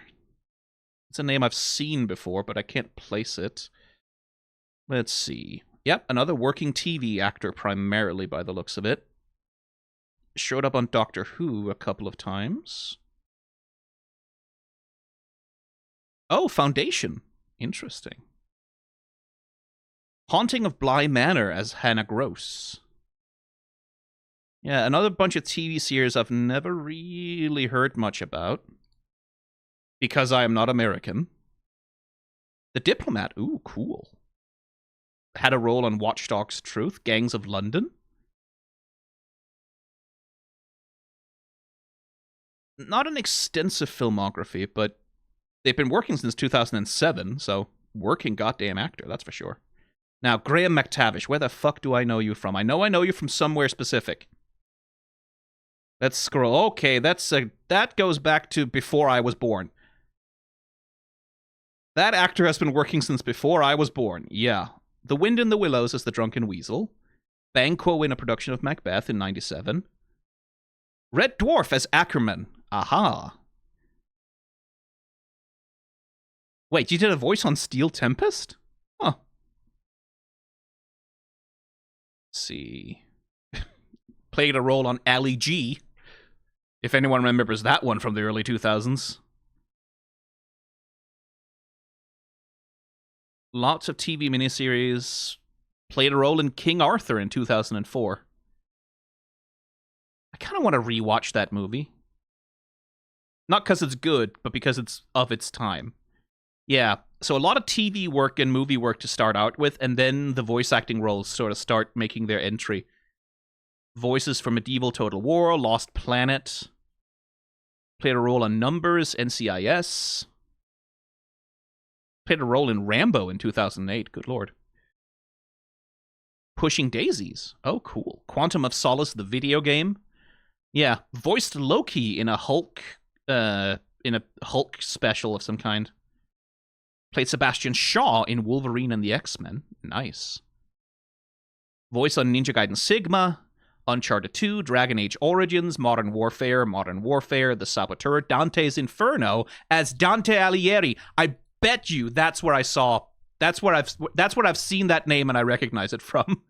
It's a name I've seen before, but I can't place it. Let's see. Yep, another working TV actor primarily by the looks of it. Showed up on Doctor Who a couple of times. Oh, Foundation. Interesting. Haunting of Bly Manor as Hannah Gross. Yeah, another bunch of TV series I've never really heard much about. Because I am not American. The Diplomat. Ooh, cool. Had a role on Watch Dogs Truth, Gangs of London. Not an extensive filmography, but they've been working since 2007, so working goddamn actor, that's for sure. Now, Graham McTavish, where the fuck do I know you from? I know you from somewhere specific. Let's scroll. Okay, that goes back to before I was born. That actor has been working since before I was born. Yeah. The Wind in the Willows as the Drunken Weasel. Banquo in a production of Macbeth in 97. Red Dwarf as Ackerman. Aha. Wait, you did a voice on Steel Tempest? Huh. Let's see. Played a role on Ali G. If anyone remembers that one from the early 2000s. Lots of TV miniseries. Played a role in King Arthur in 2004. I kind of want to rewatch that movie. Not because it's good, but because it's of its time. Yeah, so a lot of TV work and movie work to start out with, and then the voice acting roles sort of start making their entry. Voices for Medieval Total War, Lost Planet. Played a role on Numbers, NCIS. Played a role in Rambo in 2008, good lord. Pushing Daisies. Oh, cool. Quantum of Solace, the video game. Yeah, voiced Loki in a Hulk special of some kind. Played Sebastian Shaw in Wolverine and the X-Men. Nice. Voice on Ninja Gaiden Sigma, Uncharted 2, Dragon Age Origins, Modern Warfare, The Saboteur, Dante's Inferno as Dante Alighieri. I bet you that's where I saw. That's where I've seen that name and I recognize it from.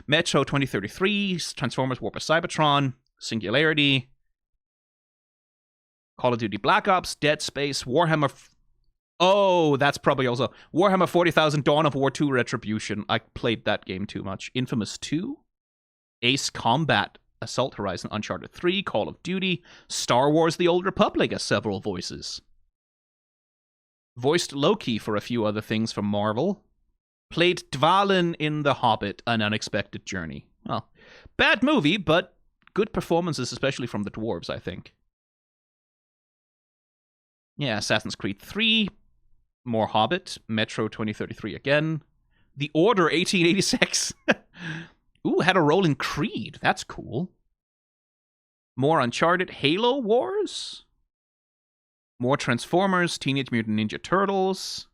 Metro 2033, Transformers Warp of Cybertron, Singularity, Call of Duty Black Ops, Dead Space, Warhammer. Oh, that's probably also Warhammer 40,000, Dawn of War 2 Retribution. I played that game too much. Infamous 2, Ace Combat, Assault Horizon, Uncharted 3, Call of Duty, Star Wars The Old Republic as several voices. Voiced Loki for a few other things from Marvel. Played Dvalin in The Hobbit, An Unexpected Journey. Well, bad movie, but good performances, especially from the dwarves, I think. Yeah, Assassin's Creed 3, more Hobbit, Metro 2033 again. The Order 1886. Ooh, had a role in Creed. That's cool. More Uncharted, Halo Wars. More Transformers, Teenage Mutant Ninja Turtles.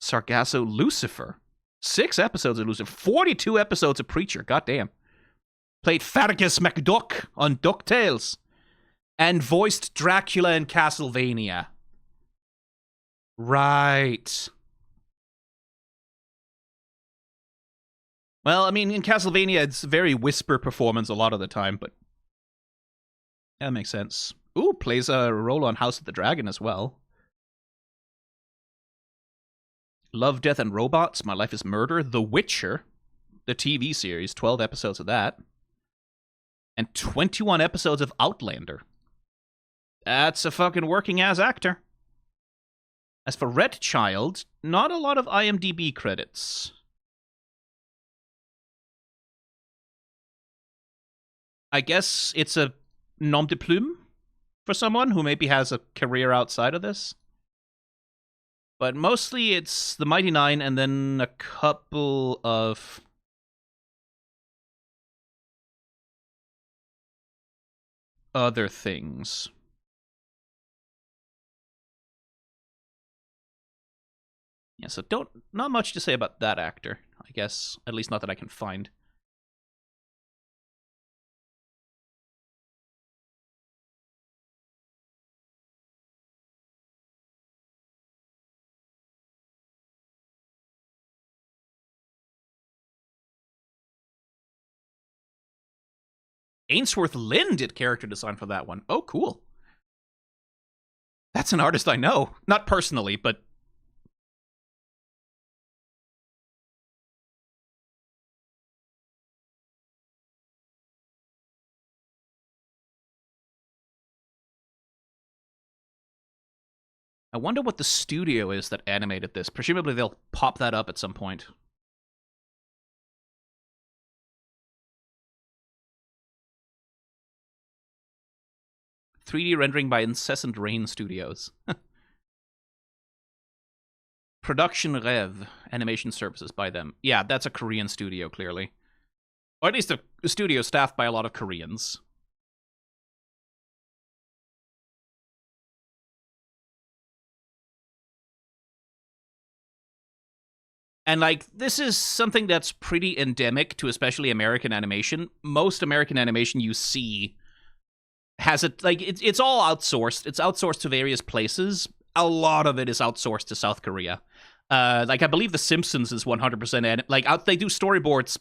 Sargasso Lucifer. 6 episodes of Lucifer. 42 episodes of Preacher. Goddamn. Played Fergus McDuck on DuckTales. And voiced Dracula in Castlevania. Right. Well, I mean, in Castlevania, it's very whisper performance a lot of the time, but that makes sense. Ooh, plays a role on House of the Dragon as well. Love, Death, and Robots, My Life is Murder, The Witcher, the TV series, 12 episodes of that, and 21 episodes of Outlander. That's a fucking working-ass actor. As for Red Child, not a lot of IMDb credits. I guess it's a nom de plume for someone who maybe has a career outside of this. But mostly it's the Mighty Nine and then a couple of other things. Yeah, so not much to say about that actor, I guess. At least not that I can find. Ainsworth Lynn did character design for that one. Oh, cool. That's an artist I know. Not personally, but... I wonder what the studio is that animated this. Presumably they'll pop that up at some point. ...3D rendering by Incessant Rain Studios. Production Rev, animation services by them. Yeah, that's a Korean studio, clearly. Or at least a studio staffed by a lot of Koreans. And, like, this is something that's pretty endemic to especially American animation. Most American animation you see has it, like, it's all outsourced. It's outsourced to various places. A lot of it is outsourced to South Korea. Like, I believe The Simpsons is 100%, like, they do storyboards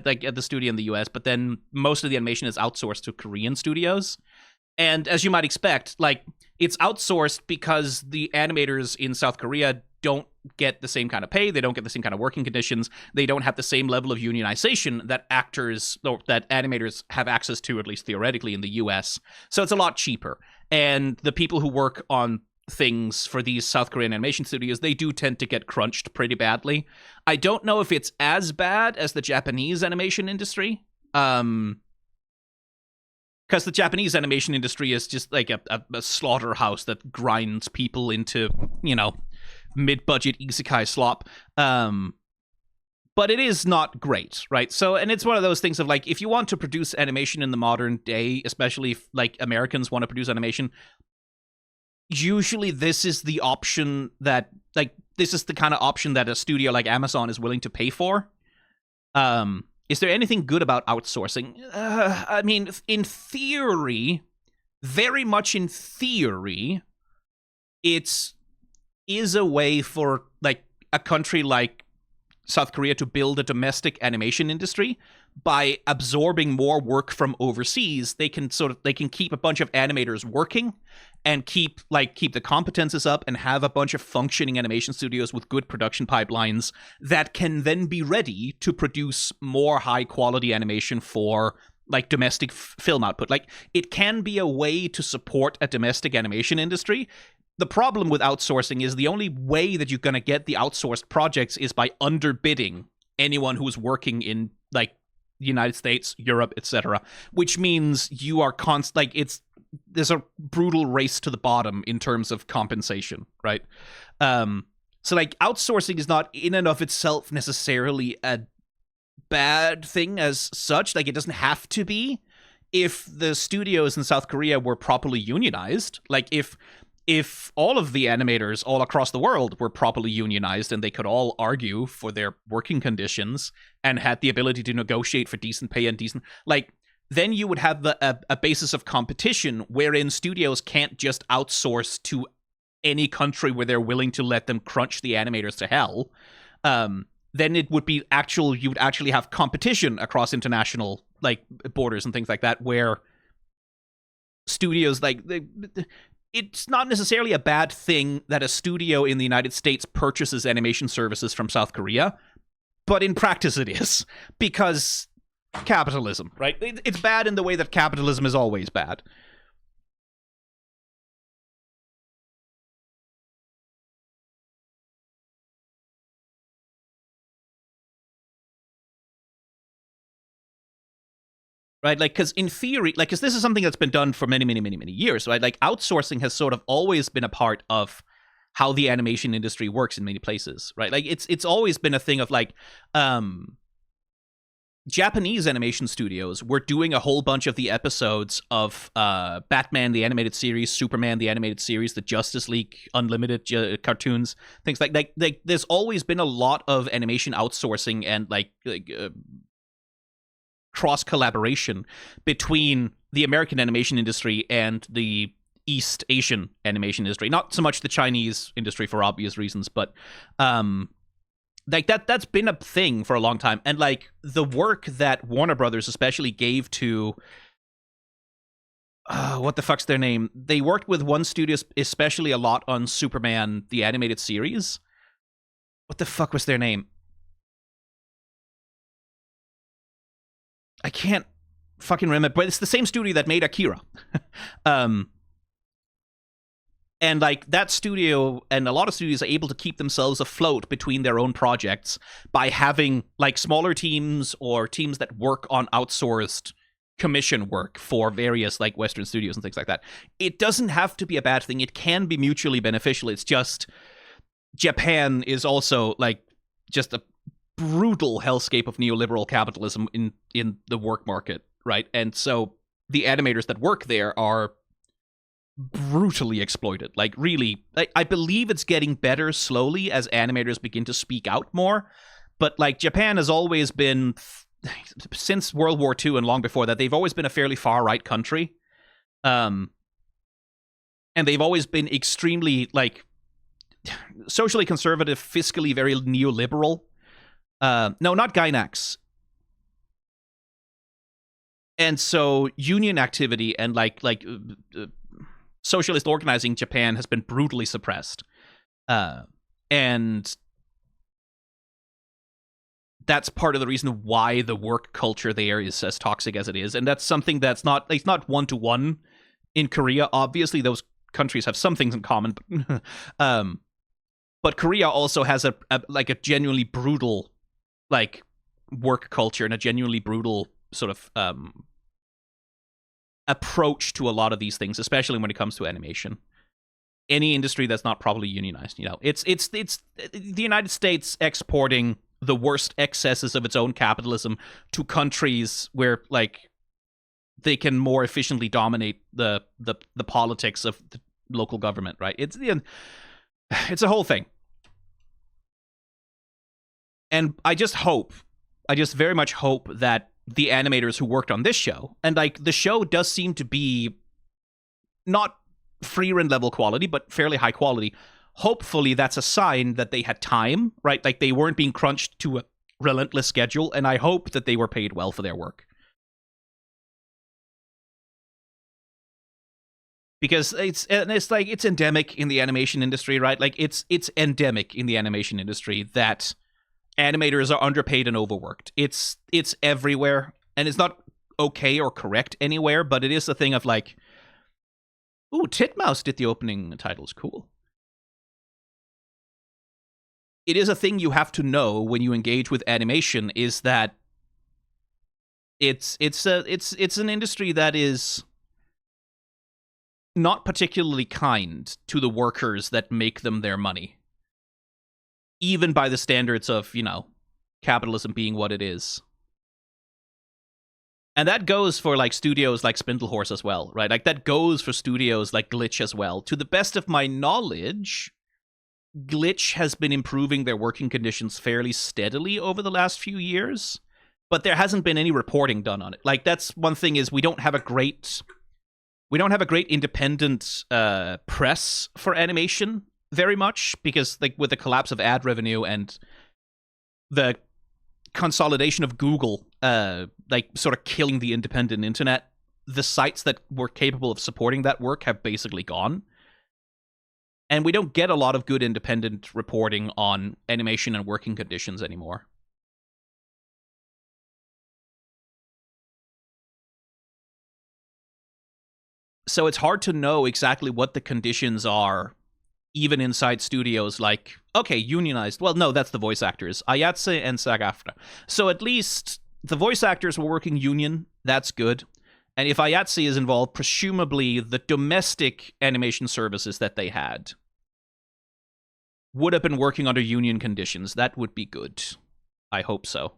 like at the studio in the US, but then most of the animation is outsourced to Korean studios. And as you might expect, like, it's outsourced because the animators in South Korea don't get the same kind of pay, they don't get the same kind of working conditions, they don't have the same level of unionization that actors or that animators have access to, at least theoretically, in the US. So it's a lot cheaper. And the people who work on things for these South Korean animation studios, they do tend to get crunched pretty badly. I don't know if it's as bad as the Japanese animation industry. Because the Japanese animation industry is just like a slaughterhouse that grinds people into, you know, mid-budget isekai slop. But it is not great, right? So, and it's one of those things of, like, if you want to produce animation in the modern day, especially if, like, Americans want to produce animation, usually this is the option that, like, this is the kind of option that a studio like Amazon is willing to pay for. Is there anything good about outsourcing? I mean, in theory, very much in theory, it is a way for like a country like South Korea to build a domestic animation industry. By absorbing more work from overseas, they can keep a bunch of animators working and keep the competences up and have a bunch of functioning animation studios with good production pipelines that can then be ready to produce more high quality animation for like domestic film output. Like, it can be a way to support a domestic animation industry. The problem with outsourcing is the only way that you're going to get the outsourced projects is by underbidding anyone who's working in like the United States, Europe, etc., which means you are there's a brutal race to the bottom in terms of compensation, right? So like outsourcing is not in and of itself necessarily a bad thing as such. Like, it doesn't have to be if the studios in South Korea were properly unionized. Like, if all of the animators all across the world were properly unionized and they could all argue for their working conditions and had the ability to negotiate for decent pay and decent, like, then you would have a basis of competition wherein studios can't just outsource to any country where they're willing to let them crunch the animators to hell. Then it would be you would actually have competition across international like borders and things like that, where studios it's not necessarily a bad thing that a studio in the United States purchases animation services from South Korea, but in practice it is, because capitalism, right? It's bad in the way that capitalism is always bad. Right, like, because in theory, like, because this is something that's been done for many, many, many, many years, right? Like, outsourcing has sort of always been a part of how the animation industry works in many places, right? Like, it's always been a thing of like, Japanese animation studios were doing a whole bunch of the episodes of Batman the animated series, Superman the animated series, the Justice League Unlimited cartoons, things like there's always been a lot of animation outsourcing and cross collaboration between the American animation industry and the East Asian animation industry. Not so much the Chinese industry for obvious reasons, but like that's been a thing for a long time. And like the work that Warner Brothers especially gave to what the fuck's their name? They worked with one studio especially a lot on Superman the animated series. What the fuck was their name? I can't fucking remember, but it's the same studio that made Akira. And like that studio and a lot of studios are able to keep themselves afloat between their own projects by having like smaller teams or teams that work on outsourced commission work for various like Western studios and things like that. It doesn't have to be a bad thing. It can be mutually beneficial. It's just Japan is also like just a brutal hellscape of neoliberal capitalism in the work market, right? And so the animators that work there are brutally exploited. Like, really, I believe it's getting better slowly as animators begin to speak out more, but like Japan has always been, since World War II and long before that, they've always been a fairly far-right country. And they've always been extremely like socially conservative, fiscally very neoliberal. No, not Gainax. And so union activity and socialist organizing in Japan has been brutally suppressed. And that's part of the reason why the work culture there is as toxic as it is. And that's something that's not, it's not one-to-one in Korea. Obviously, those countries have some things in common. But Korea also has a genuinely brutal like work culture and a genuinely brutal sort of approach to a lot of these things, especially when it comes to animation. Any industry that's not properly unionized, it's the United States exporting the worst excesses of its own capitalism to countries where like they can more efficiently dominate the politics of the local government, right? It's a whole thing. And I just very much hope that the animators who worked on this show, and like the show does seem to be not Freerun level quality, but fairly high quality. Hopefully that's a sign that they had time, right? Like they weren't being crunched to a relentless schedule, and I hope that they were paid well for their work. Because it's endemic in the animation industry, right? Like it's endemic in the animation industry that animators are underpaid and overworked. It's everywhere, and it's not okay or correct anywhere, but it is a thing of like, ooh, Titmouse did the opening titles, cool. It is a thing you have to know when you engage with animation, is that it's an industry that is not particularly kind to the workers that make them their money, even by the standards of, capitalism being what it is. And that goes for like studios like Spindlehorse as well, right? Like that goes for studios like Glitch as well. To the best of my knowledge, Glitch has been improving their working conditions fairly steadily over the last few years, but there hasn't been any reporting done on it. Like that's one thing, is we don't have a great independent press for animation very much, because like with the collapse of ad revenue and the consolidation of Google, like sort of killing the independent internet, the sites that were capable of supporting that work have basically gone. And we don't get a lot of good independent reporting on animation and working conditions anymore. So it's hard to know exactly what the conditions are, even inside studios like, okay, unionized. Well, no, that's the voice actors, Ayatse and SAG-AFTRA. So at least the voice actors were working union. That's good. And if Ayatse is involved, presumably the domestic animation services that they had would have been working under union conditions. That would be good. I hope so.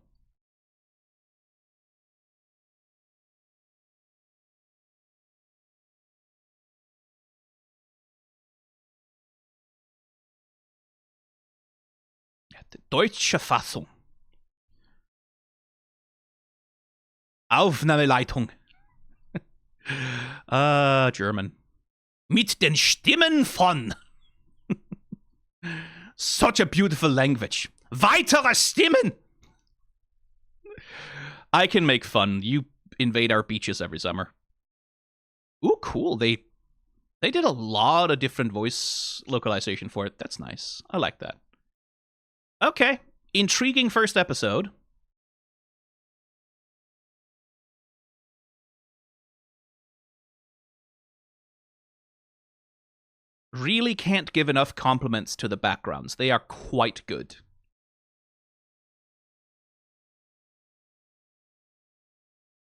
Die deutsche Fassung. Aufnahmeleitung. German. Mit den Stimmen von. Such a beautiful language. Weitere Stimmen! I can make fun. You invade our beaches every summer. Ooh, cool. They did a lot of different voice localization for it. That's nice. I like that. Okay. Intriguing first episode. Really can't give enough compliments to the backgrounds. They are quite good.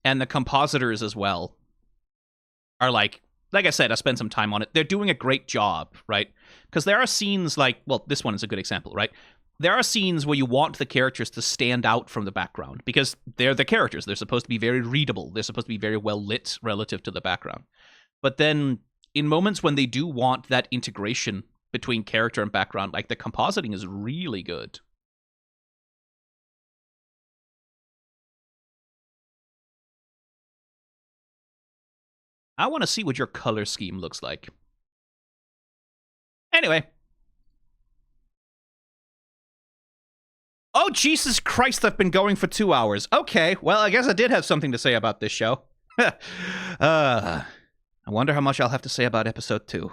And the compositors as well are like I said, I spent some time on it. They're doing a great job, right? Because there are scenes like, well, this one is a good example, right? There are scenes where you want the characters to stand out from the background because they're the characters. They're supposed to be very readable. They're supposed to be very well lit relative to the background. But then in moments when they do want that integration between character and background, like the compositing is really good. I want to see what your color scheme looks like. Anyway. Oh, Jesus Christ, I've been going for 2 hours. Okay, well, I guess I did have something to say about this show. I wonder how much I'll have to say about episode 2.